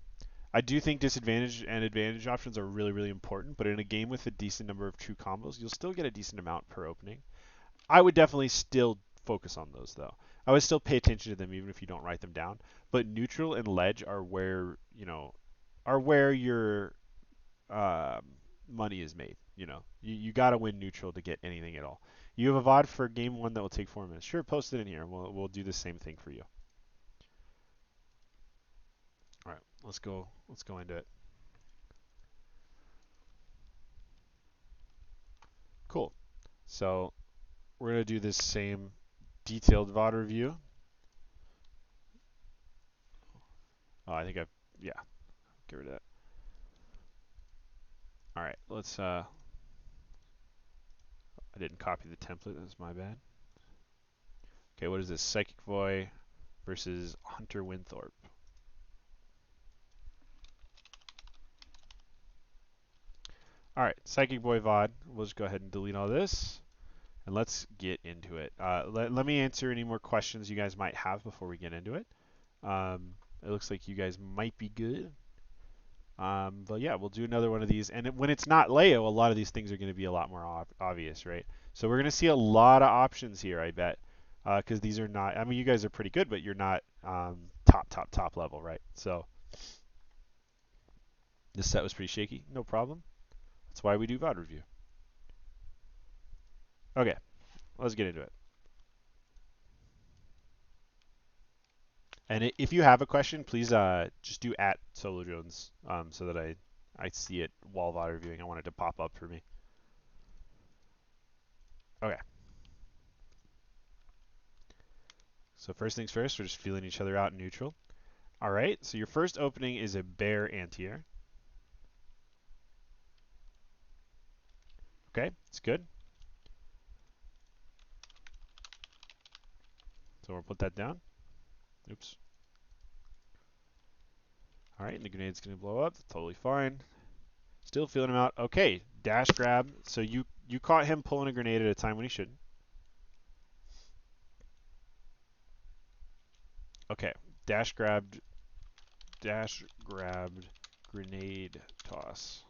I do think disadvantage and advantage options are really, really important, but in a game with a decent number of true combos, you'll still get a decent amount per opening. I would definitely still focus on those, though. I would still pay attention to them even if you don't write them down. But neutral and ledge are where, your um, money is made. You got to win neutral to get anything at all. You have a VOD for game one that will take 4 minutes. Sure, post it in here. We'll do the same thing for you. All right, let's go. Let's go into it. Cool. So we're gonna do this same detailed VOD review. Oh, I think yeah, get rid of that. All right, let's. I didn't copy the template. That's my bad. Okay, what is this? Psychic Boy versus Hunter Winthorpe. All right, Psychic Boy VOD. We'll just go ahead and delete all this, and let's get into it. Let me answer any more questions you guys might have before we get into it. It looks like you guys might be good. But yeah, we'll do another one of these. And when it's not Leo, a lot of these things are going to be a lot more obvious, right? So we're going to see a lot of options here, I bet. Because these are not, I mean, you guys are pretty good, but you're not top level, right? So this set was pretty shaky. No problem. That's why we do VOD review. Okay, let's get into it. And if you have a question, please just do at SoloJones so that I see it while VOD reviewing. I want it to pop up for me. Okay. So first things first, we're just feeling each other out in neutral. All right, so your first opening is a bear anti-air. Okay, it's good. So we'll put that down. Oops. All right, and the grenade's going to blow up. That's totally fine. Still feeling him out. Okay, dash grab. So you caught him pulling a grenade at a time when he shouldn't. Okay, dash grabbed, grenade toss.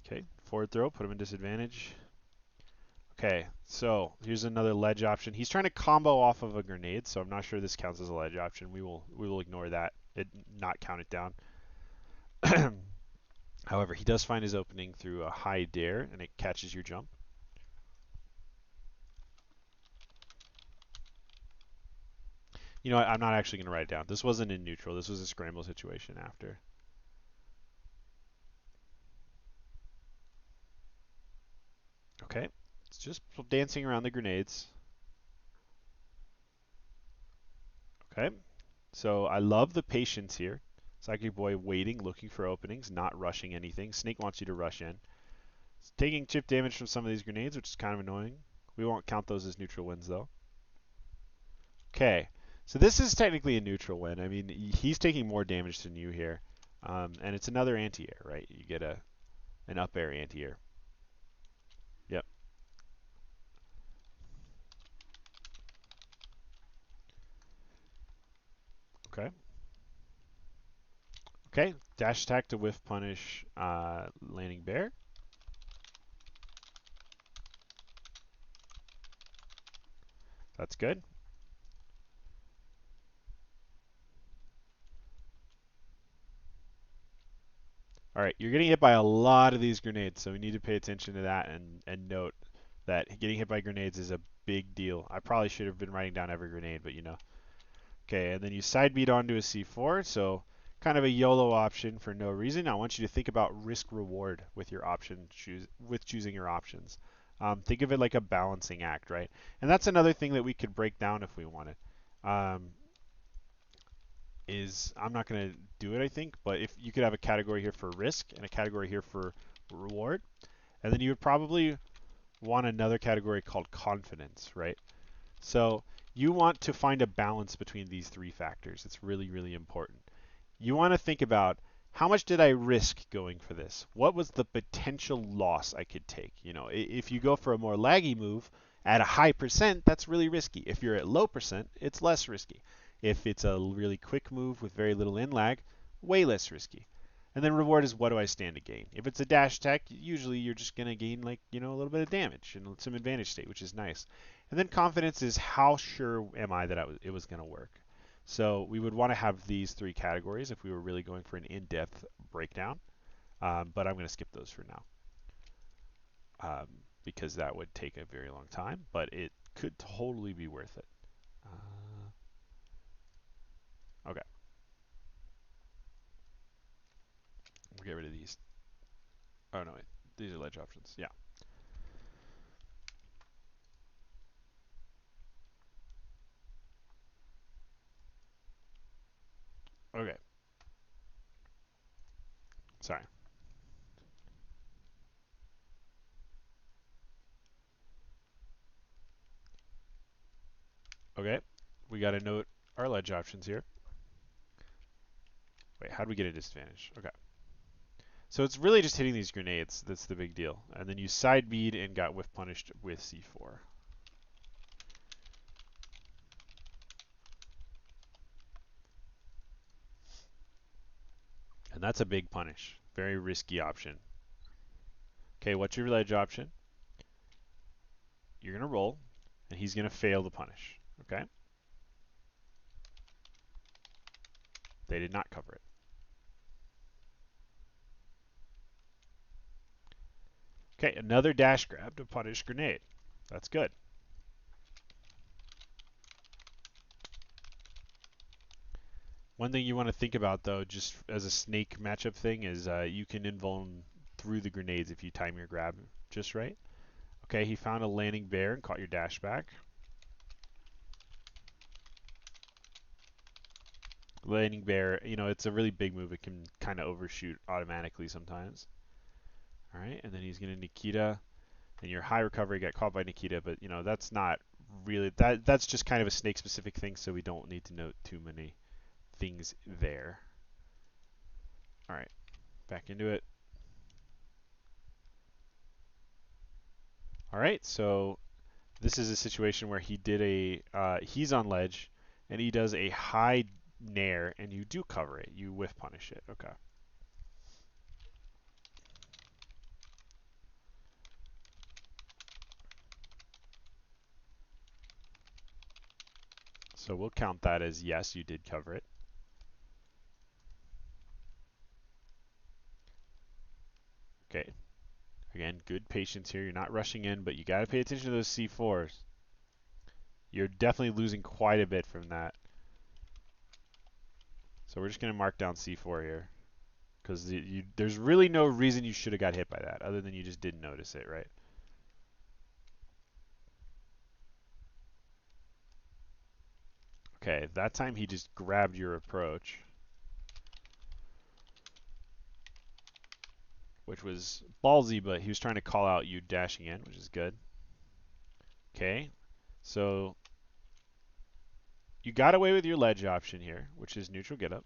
Okay, forward throw, put him in disadvantage. Okay, so here's another ledge option. He's trying to combo off of a grenade, so I'm not sure this counts as a ledge option. We will ignore that. Not count it down. However, he does find his opening through a high dare, and it catches your jump. You know what? I'm not actually going to write it down. This wasn't in neutral. This was a scramble situation after. Okay, it's just dancing around the grenades. Okay, so I love the patience here. Psychic Boy waiting, looking for openings, not rushing anything. Snake wants you to rush in. It's taking chip damage from some of these grenades, which is kind of annoying. We won't count those as neutral wins, though. Okay, so this is technically a neutral win. I mean, he's taking more damage than you here. And it's another anti-air, right? You get an up air anti-air. Yep. Okay. Okay, dash attack to whiff punish landing bear. That's good. All right, you're getting hit by a lot of these grenades, so we need to pay attention to that and note that getting hit by grenades is a big deal. I probably should have been writing down every grenade, but you know. Okay, and then you side beat onto a C4, so kind of a YOLO option for no reason. I want you to think about risk reward with your choosing your options. Think of it like a balancing act, right? And that's another thing that we could break down if we wanted. Um, I'm not going to do it, I think, but if you could have a category here for risk and a category here for reward, and then you would probably want another category called confidence, right? So you want to find a balance between these three factors. It's really, really important. You want to think about how much did I risk going for this? What was the potential loss I could take? You know, if you go for a more laggy move at a high percent, that's really risky. If you're at low percent, it's less risky. If it's a really quick move with very little in lag, way less risky. And then reward is what do I stand to gain? If it's a dash attack, usually you're just going to gain like, you know, a little bit of damage and some advantage state, which is nice. And then confidence is how sure am I that it was going to work? So we would want to have these three categories if we were really going for an in-depth breakdown. But I'm going to skip those for now because that would take a very long time, but it could totally be worth it. Okay, we'll get rid of these. Oh, no, wait. These are ledge options. Yeah. Okay. Sorry. Okay. We got to note our ledge options here. Wait, how do we get a disadvantage? Okay. So it's really just hitting these grenades that's the big deal. And then you side bead and got whiff punished with C4. And that's a big punish. Very risky option. Okay, what's your ledge option? You're going to roll, and he's going to fail the punish. Okay? They did not cover it. Okay, another dash grab to punish grenade. That's good. One thing you want to think about, though, just as a snake matchup thing, is you can invuln through the grenades if you time your grab just right. Okay, he found a landing bear and caught your dash back. Landing bear, you know, it's a really big move. It can kind of overshoot automatically sometimes. All right, and then he's going to Nikita, and your high recovery got caught by Nikita, but you know that's not really that's just kind of a snake specific thing, so we don't need to note too many things there. All right, Back into it. All right, so this is a situation where he did he's on ledge, and he does a high nair, and you do cover it. You whiff punish it. Okay. So we'll count that as yes, you did cover it. Okay. Again, good patience here. You're not rushing in, but you got to pay attention to those C4s. You're definitely losing quite a bit from that. So we're just going to mark down C4 here, because there's really no reason you should have got hit by that, other than you just didn't notice it, right? Okay, that time he just grabbed your approach, which was ballsy, but he was trying to call out you dashing in, which is good. Okay, so you got away with your ledge option here, which is neutral get up.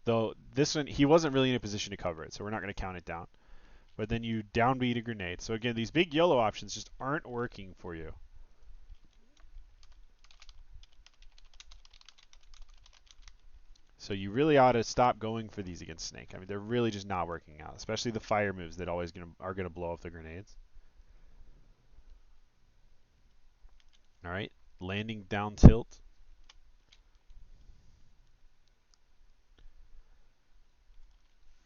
Though this one, he wasn't really in a position to cover it, so we're not going to count it down. But then you downbeat a grenade. So again, these big YOLO options just aren't working for you. So you really ought to stop going for these against Snake. I mean, they're really just not working out, especially the fire moves that are gonna blow up the grenades. All right, landing down tilt.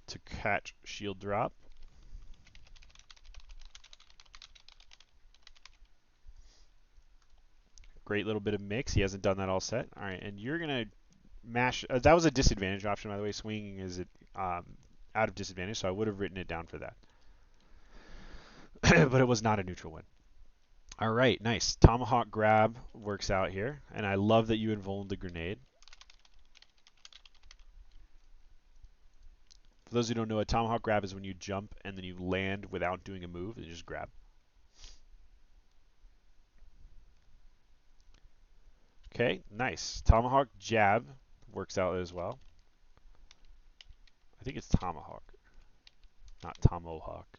To catch shield drop. Great little bit of mix. He hasn't done that all set. All right, and you're gonna mash. That was a disadvantage option, by the way. Swinging is out of disadvantage, so I would have written it down for that. But it was not a neutral win. All right, nice. Tomahawk grab works out here, and I love that you invulned the grenade. For those who don't know, a tomahawk grab is when you jump and then you land without doing a move and you just grab. Okay, nice. Tomahawk jab works out as well. I think it's tomahawk, not tomahawk.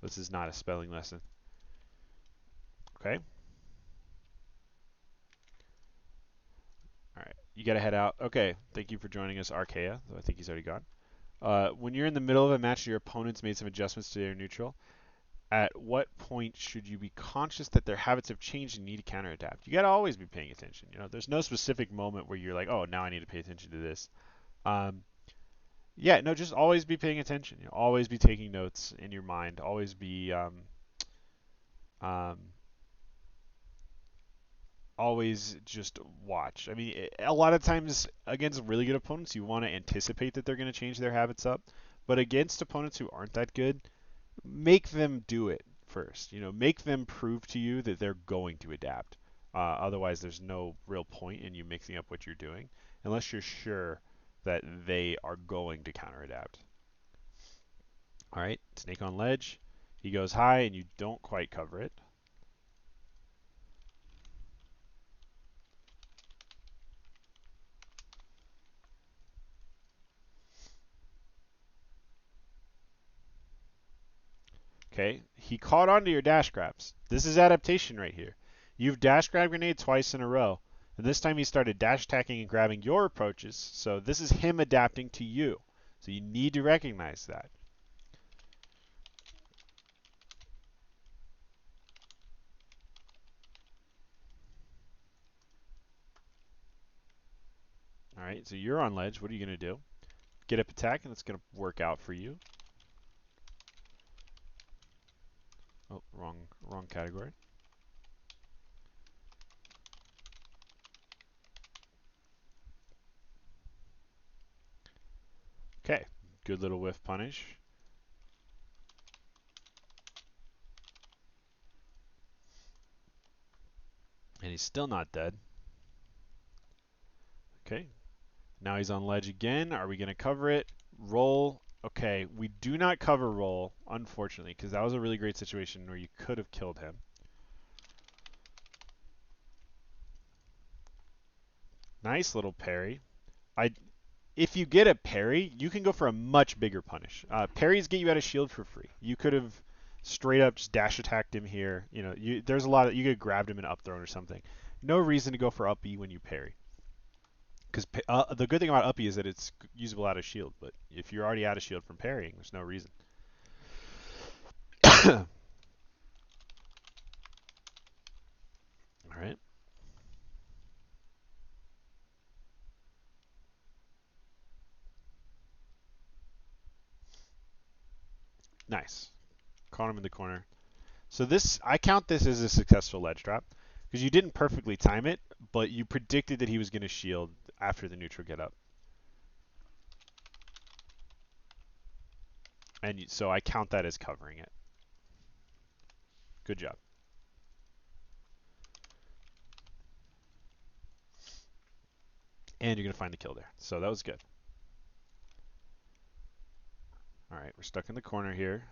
This is not a spelling lesson. Okay. All right, you got to head out. Okay, thank you for joining us, Archaea. I think he's already gone. When you're in the middle of a match, your opponent's made some adjustments to their neutral. At what point should you be conscious that their habits have changed and need to counter-adapt? You got to always be paying attention. You know, there's no specific moment where you're like, oh, now I need to pay attention to this. Yeah, no, just always be paying attention. You know, always be taking notes in your mind. Always be um, always just watch. I mean, a lot of times against really good opponents, you want to anticipate that they're going to change their habits up. But against opponents who aren't that good, make them do it first. You know, make them prove to you that they're going to adapt. Otherwise, there's no real point in you mixing up what you're doing unless you're sure that they are going to counter adapt. All right, snake on ledge. He goes high and you don't quite cover it. Okay, he caught onto your dash grabs. This is adaptation right here. You've dash grab grenade twice in a row. And this time he started dash attacking and grabbing your approaches. So this is him adapting to you. So you need to recognize that. All right, so you're on ledge. What are you going to do? Get up attack, and it's going to work out for you. Oh, wrong category. Okay, good little whiff punish. And he's still not dead. Okay, now he's on ledge again. Are we going to cover it? Roll. Okay, we do not cover roll, unfortunately, because that was a really great situation where you could have killed him. Nice little parry. if you get a parry, you can go for a much bigger punish. Parries get you out of shield for free. You could have straight up just dash attacked him here. There's a lot of you could have grabbed him and up thrown or something. No reason to go for up E when you parry. Because the good thing about up E is that it's usable out of shield. But if you're already out of shield from parrying, there's no reason. All right. Nice. Caught him in the corner. So I count this as a successful ledge drop because you didn't perfectly time it, but you predicted that he was going to shield after the neutral get up. And so I count that as covering it. Good job. And you're going to find the kill there. So that was good. All right, we're stuck in the corner here.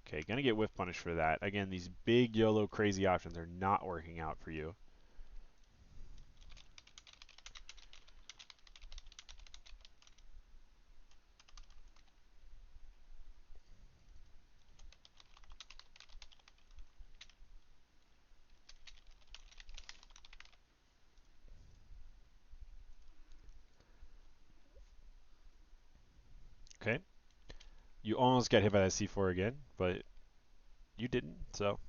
Okay, going to get whiff punish for that. Again, these big YOLO crazy options are not working out for you. Okay. You almost got hit by that C4 again, but you didn't, so.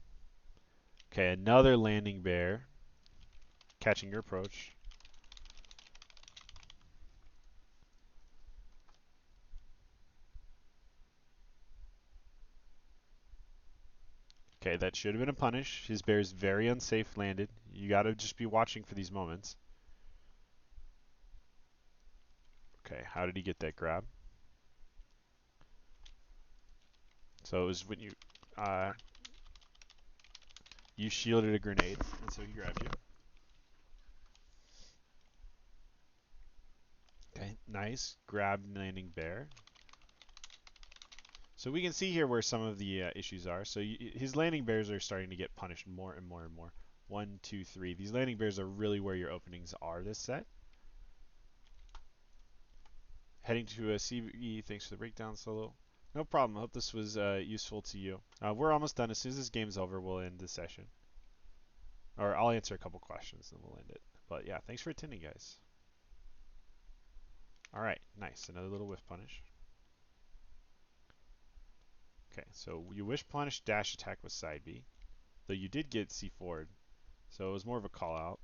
Okay, another landing bear. Catching your approach. Okay, that should have been a punish. His bear is very unsafe landed. You got to just be watching for these moments. Okay, how did he get that grab? So it was when you shielded a grenade, and so he grabbed you. Okay, nice. Grab landing bear. So we can see here where some of the issues are. So his landing bears are starting to get punished more and more and more. 1, 2, 3. These landing bears are really where your openings are this set. Heading to a CVE, thanks for the breakdown, Solo. No problem. I hope this was useful to you. We're almost done. As soon as this game's over, we'll end the session. Or I'll answer a couple questions, and we'll end it. But yeah, thanks for attending, guys. All right, nice. Another little whiff punish. Okay, so you wish punish dash attack with side B, though you did get C4'd, so it was more of a call out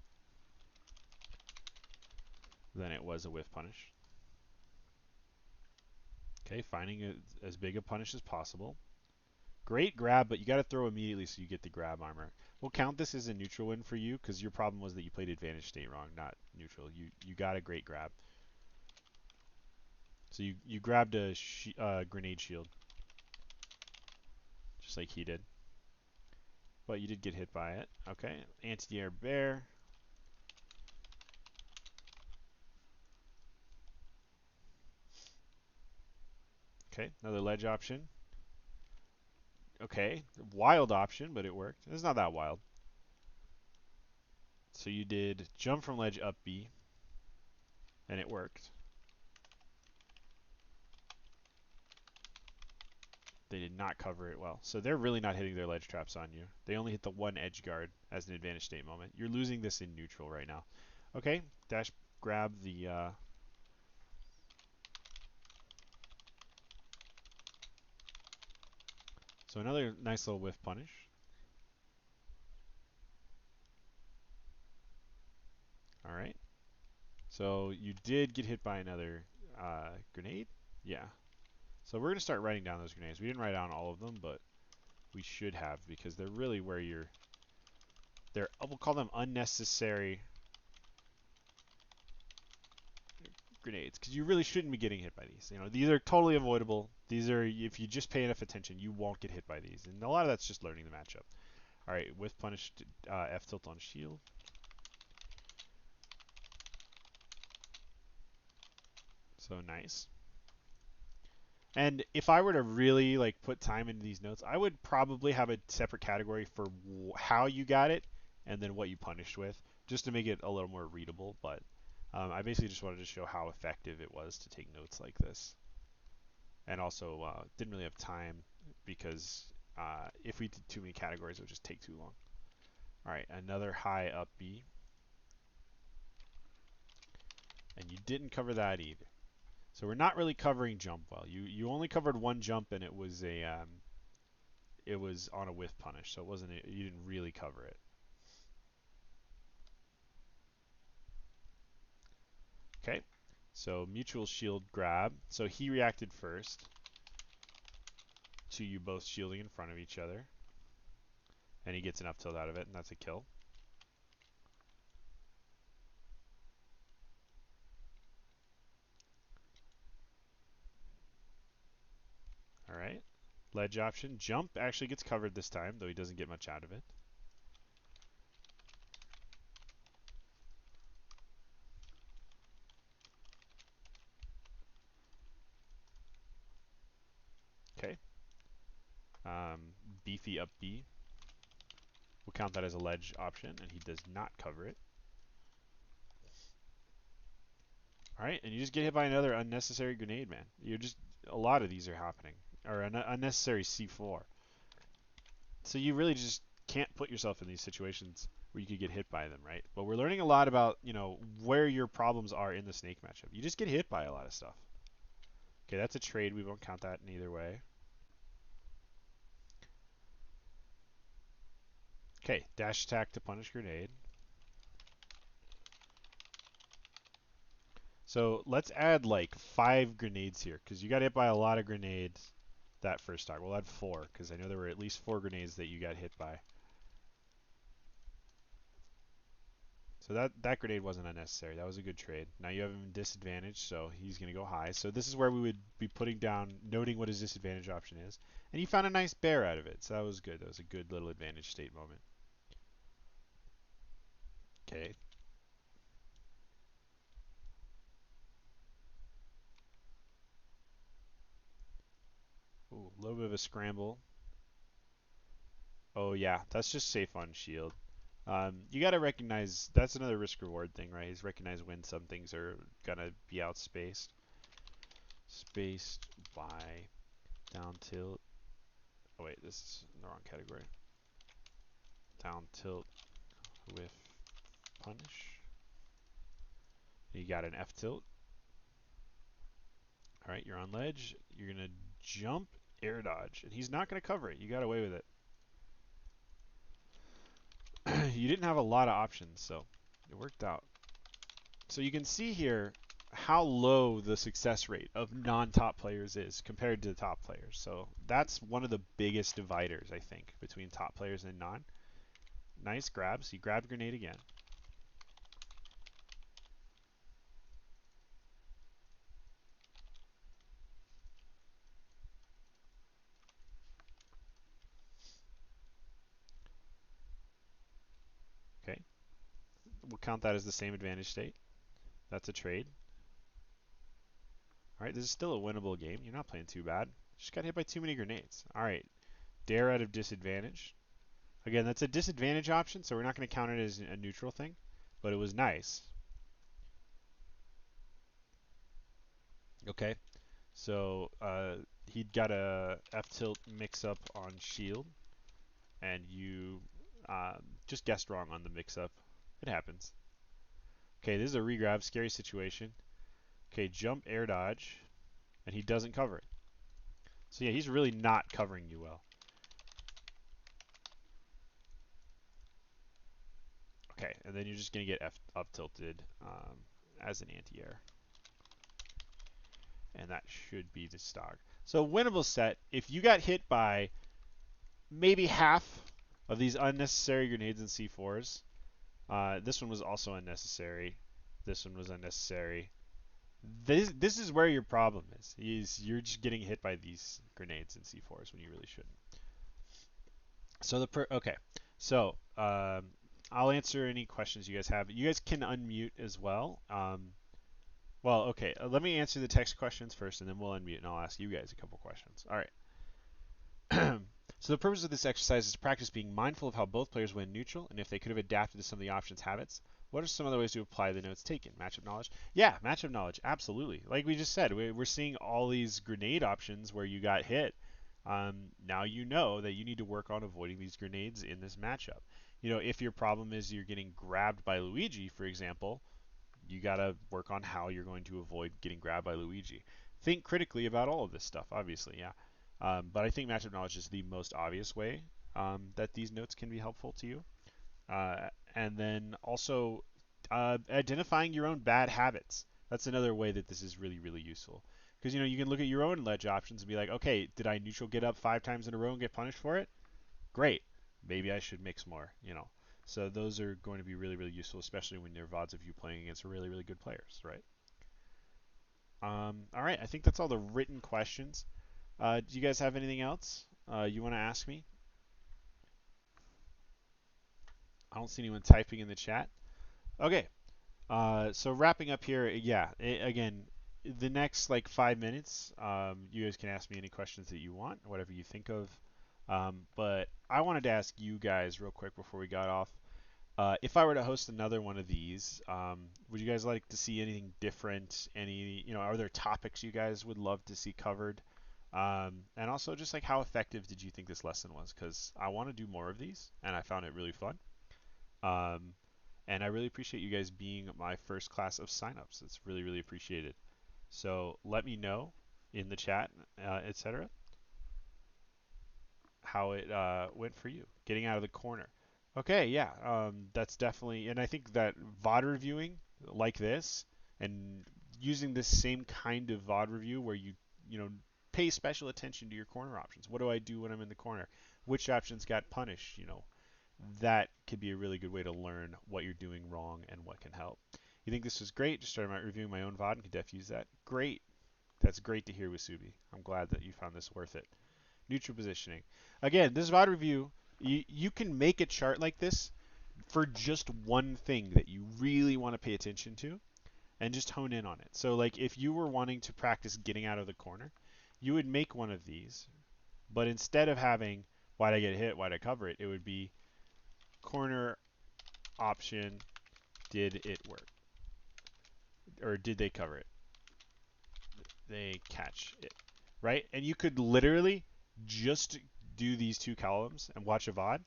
than it was a whiff punish. Okay, finding as big a punish as possible. Great grab, but you got to throw immediately so you get the grab armor. We'll count this as a neutral win for you because your problem was that you played advantage state wrong, not neutral. You got a great grab. So you grabbed a grenade shield, just like he did. But you did get hit by it. Okay, anti-air bear. Okay, another ledge option. Okay, wild option, but it worked. It's not that wild. So you did jump from ledge up B, and it worked. They did not cover it well. So they're really not hitting their ledge traps on you. They only hit the one edge guard as an advantage state moment. You're losing this in neutral right now. Okay, dash grab the so another nice little whiff punish. All right. So you did get hit by another grenade. Yeah. So we're going to start writing down those grenades. We didn't write down all of them, but we should have because they're really where we'll call them unnecessary grenades because you really shouldn't be getting hit by these. These are totally avoidable. These are, if you just pay enough attention, you won't get hit by these. And a lot of that's just learning the matchup. All right, with punished F tilt on shield. So nice. And if I were to really put time into these notes, I would probably have a separate category for how you got it and then what you punished with, just to make it a little more readable. But I basically just wanted to show how effective it was to take notes like this. And also didn't really have time because if we did too many categories, it would just take too long. All right, another high up B. And you didn't cover that either. So we're not really covering jump well. You only covered one jump, and it was on a whiff punish, so it wasn't you didn't really cover it. Okay, so mutual shield grab. So he reacted first to you both shielding in front of each other, and he gets an up tilt out of it, and that's a kill. All right, ledge option. Jump actually gets covered this time, though he doesn't get much out of it. Okay, beefy up B. We'll count that as a ledge option, and he does not cover it. All right, and you just get hit by another unnecessary grenade, man. You're just a lot of these are happening, or an unnecessary C4. So you really just can't put yourself in these situations where you could get hit by them, right? But we're learning a lot about, where your problems are in the snake matchup. You just get hit by a lot of stuff. Okay, that's a trade. We won't count that in either way. Okay, dash attack to punish grenade. So let's add like 5 grenades here, because you got hit by a lot of grenades that first stock. We'll add 4, because I know there were at least 4 grenades that you got hit by. So that grenade wasn't unnecessary. That was a good trade. Now you have him disadvantage, so he's going to go high. So this is where we would be putting down, noting what his disadvantage option is. And he found a nice bear out of it, so that was good. That was a good little advantage state moment. Okay. Ooh, a little bit of a scramble. Oh yeah, that's just safe on shield. You got to recognize, that's another risk reward thing, right? Is recognize when some things are going to be outspaced. Spaced by down tilt. Oh wait, this is in the wrong category. Down tilt with punish. You got an F tilt. All right, you're on ledge. You're going to jump, air dodge, and he's not going to cover it. You got away with it. You didn't have a lot of options, so it worked out. So you can see here how low the success rate of non-top players is compared to the top players. So that's one of the biggest dividers, I think, between top players and non. Nice grabs. He grabbed grenade again. Okay. We'll count that as the same advantage state. That's a trade. All right, this is still a winnable game. You're not playing too bad. Just got hit by too many grenades. All right, dare out of disadvantage. Again, that's a disadvantage option, so we're not going to count it as a neutral thing, but it was nice. Okay, so he'd got a F tilt mix up on shield, and you just guessed wrong on the mix up. It happens. Okay, this is a regrab, scary situation. Okay, jump, air dodge, and he doesn't cover it. So yeah, he's really not covering you well. Okay, and then you're just going to get up tilted as an anti-air. And that should be the stock. So winnable set, if you got hit by maybe half of these unnecessary grenades and C4s, this one was also unnecessary. This one was unnecessary. This is where your problem is you're just getting hit by these grenades and C4s when you really shouldn't. So okay, so I'll answer any questions you guys have. You guys can unmute as well. Well, okay, let me answer the text questions first, and then we'll unmute, and I'll ask you guys a couple questions. All right. So the purpose of this exercise is to practice being mindful of how both players win neutral, and if they could have adapted to some of the options habits, What are some other ways to apply the notes taken? Matchup knowledge? Yeah, matchup knowledge, absolutely. Like we just said, we're seeing all these grenade options where you got hit. Now you know that you need to work on avoiding these grenades in this matchup. If your problem is you're getting grabbed by Luigi, for example, you got to work on how you're going to avoid getting grabbed by Luigi. Think critically about all of this stuff, obviously, yeah. But I think matchup knowledge is the most obvious way that these notes can be helpful to you. And then also identifying your own bad habits. That's another way that this is really, really useful. Because you can look at your own ledge options and be like, okay, did I neutral get up 5 times in a row and get punished for it? Great. Maybe I should mix more. So those are going to be really, really useful, especially when there are VODs of you playing against really, really good players, right? All right, I think that's all the written questions. Do you guys have anything else you want to ask me? I don't see anyone typing in the chat. Okay, so wrapping up here, yeah. Again, the next like 5 minutes, you guys can ask me any questions that you want, whatever you think of. But I wanted to ask you guys real quick before we got off. If I were to host another one of these, would you guys like to see anything different? Are there topics you guys would love to see covered? And also, just like how effective did you think this lesson was? Because I want to do more of these, and I found it really fun. Um, and I really appreciate you guys being my first class of signups. It's really, really appreciated. So let me know in the chat, etc., how it went for you, getting out of the corner. Okay, yeah, that's definitely, and I think that VOD reviewing like this and using this same kind of VOD review where you pay special attention to your corner options. What do I do when I'm in the corner? Which options got punished? That could be a really good way to learn what you're doing wrong and what can help. You think this was great? Just started reviewing my own VOD and could definitely use that. Great. That's great to hear, Wasubi. I'm glad that you found this worth it. Neutral positioning. Again, this VOD review, you can make a chart like this for just one thing that you really want to pay attention to and just hone in on it. So like if you were wanting to practice getting out of the corner, you would make one of these, but instead of having why'd I get hit, why'd I cover it, it would be corner option, did it work? Or did they cover it? They catch it, right? And you could literally just do these two columns and watch a VOD,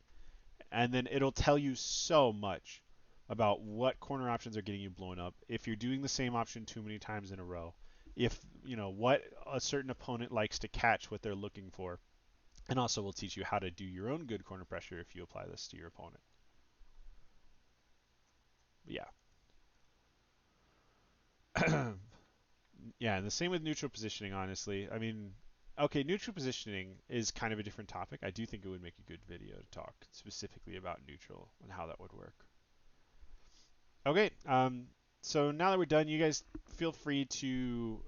and then it'll tell you so much about what corner options are getting you blown up, if you're doing the same option too many times in a row, if what a certain opponent likes to catch, what they're looking for, and also will teach you how to do your own good corner pressure if you apply this to your opponent. Yeah. Yeah, and the same with neutral positioning, honestly. I mean, okay, neutral positioning is kind of a different topic. I do think it would make a good video to talk specifically about neutral and how that would work. Okay, so now that we're done, you guys feel free to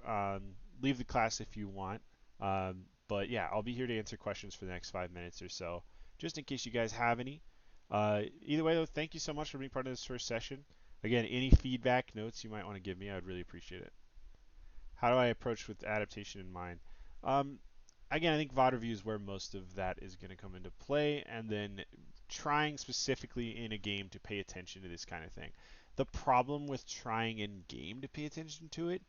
leave the class if you want. But yeah, I'll be here to answer questions for the next 5 minutes or so, just in case you guys have any. Either way, though, thank you so much for being part of this first session. Again, any feedback, notes you might want to give me, I would really appreciate it. How do I approach with adaptation in mind? Um, Again, I think VOD review is where most of that is going to come into play, and then trying specifically in a game to pay attention to this kind of thing. The problem with trying in game to pay attention to it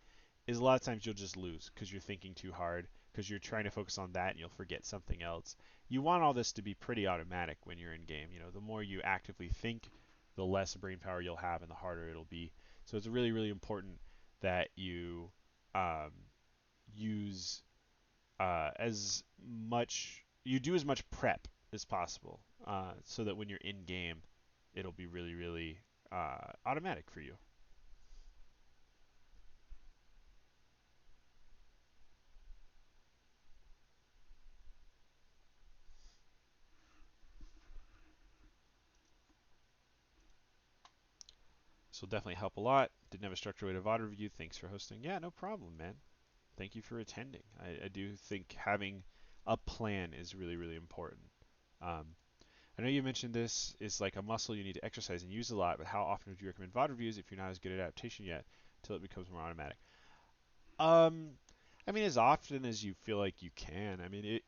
is a lot of times you'll just lose because you're thinking too hard, because you're trying to focus on that and you'll forget something else. You want all this to be pretty automatic when you're in game. The more you actively think, the less brain power you'll have and the harder it'll be. So it's really, really important that you um, use you do as much prep as possible, so that when you're in game, it'll be really, really automatic for you. This will definitely help a lot. Didn't have a structured way to VOD review. Thanks for hosting. Yeah, no problem, man. Thank you for attending. I do think having a plan is really, really important. Um, I know you mentioned this is like a muscle you need to exercise and use a lot, but how often would you recommend VOD reviews if you're not as good at adaptation yet until it becomes more automatic? Um, I mean, as often as you feel like you can. I mean,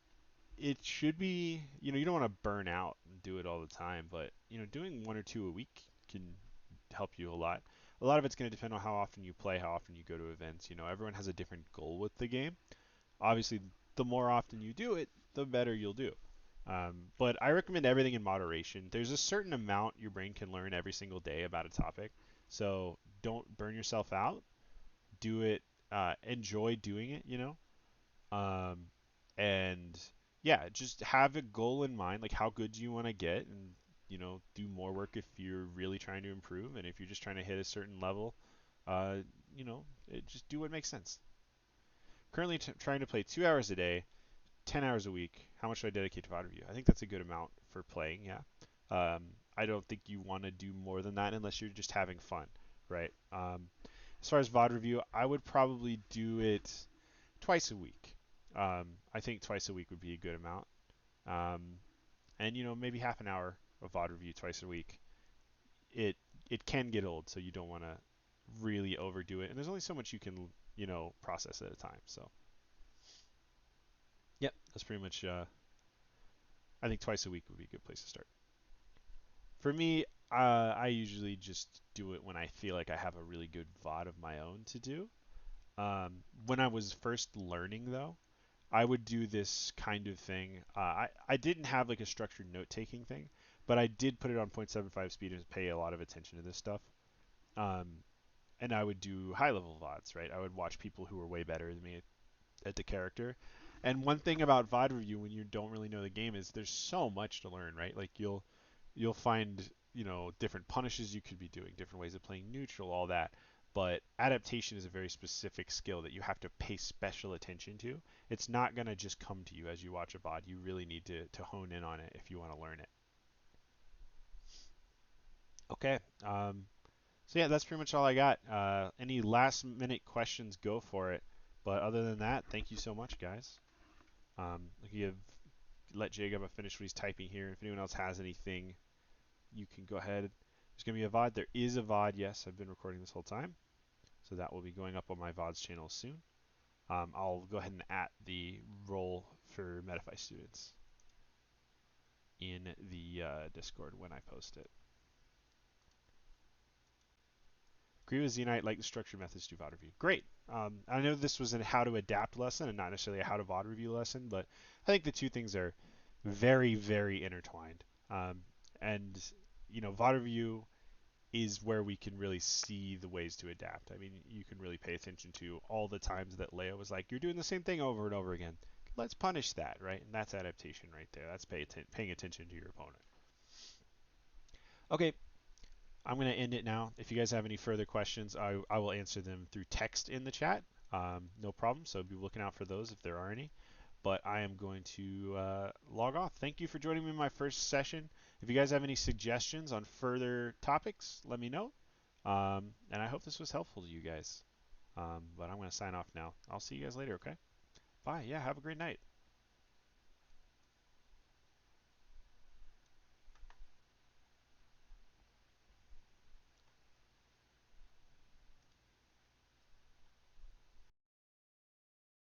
it should be, you don't want to burn out and do it all the time, but doing one or two a week can help you a lot. A lot of it's going to depend on how often you play, how often you go to events. Everyone has a different goal with the game. Obviously, the more often you do it, the better you'll do. But I recommend everything in moderation. There's a certain amount your brain can learn every single day about a topic, so don't burn yourself out. Do it, enjoy doing it. Um, and yeah, just have a goal in mind, like how good do you want to get, and do more work if you're really trying to improve, and if you're just trying to hit a certain level, uh, just do what makes sense. Currently trying to play 2 hours a day, 10 hours a week. How much do I dedicate to VOD review? I think that's a good amount for playing, yeah. I don't think you want to do more than that unless you're just having fun, right? As far as VOD review, I would probably do it twice a week. I think twice a week would be a good amount. Um, and maybe half an hour of VOD review twice a week. It it can get old, so you don't want to really overdo it. And there's only so much you can process at a time. So yep, that's pretty much. I think twice a week would be a good place to start. For me, I usually just do it when I feel like I have a really good VOD of my own to do. When I was first learning, though, I would do this kind of thing. I didn't have like a structured note taking thing, but I did put it on 0.75 speed and pay a lot of attention to this stuff. Um, and I would do high level VODs, right? I would watch people who were way better than me at the character. And one thing about VOD review when you don't really know the game is there's so much to learn, right? Like you'll find different punishes you could be doing, different ways of playing neutral, all that. But adaptation is a very specific skill that you have to pay special attention to. It's not gonna just come to you as you watch a VOD. You really need to hone in on it if you want to learn it. Okay. So yeah, that's pretty much all I got. Any last minute questions, go for it. But other than that, thank you so much, guys. Give let Jacob finish what he's typing here. If anyone else has anything, you can go ahead. There's going to be a VOD. There is a VOD, yes. I've been recording this whole time. So that will be going up on my VODs channel soon. I'll go ahead and add the role for Metafy students in the Discord when I post it. Agree with Zenite, like the structured methods to VOD review. Great. I know this was a how to adapt lesson and not necessarily a how to VOD review lesson, but I think the two things are very, very intertwined. And VOD review is where we can really see the ways to adapt. I mean, you can really pay attention to all the times that Leia was like, "You're doing the same thing over and over again. Let's punish that," right? And that's adaptation right there. That's paying attention to your opponent. Okay, I'm going to end it now. If you guys have any further questions, I will answer them through text in the chat. No problem. So be looking out for those if there are any. But I am going to log off. Thank you for joining me in my first session. If you guys have any suggestions on further topics, let me know. And I hope this was helpful to you guys. But I'm going to sign off now. I'll see you guys later, okay? Bye. Yeah, have a great night.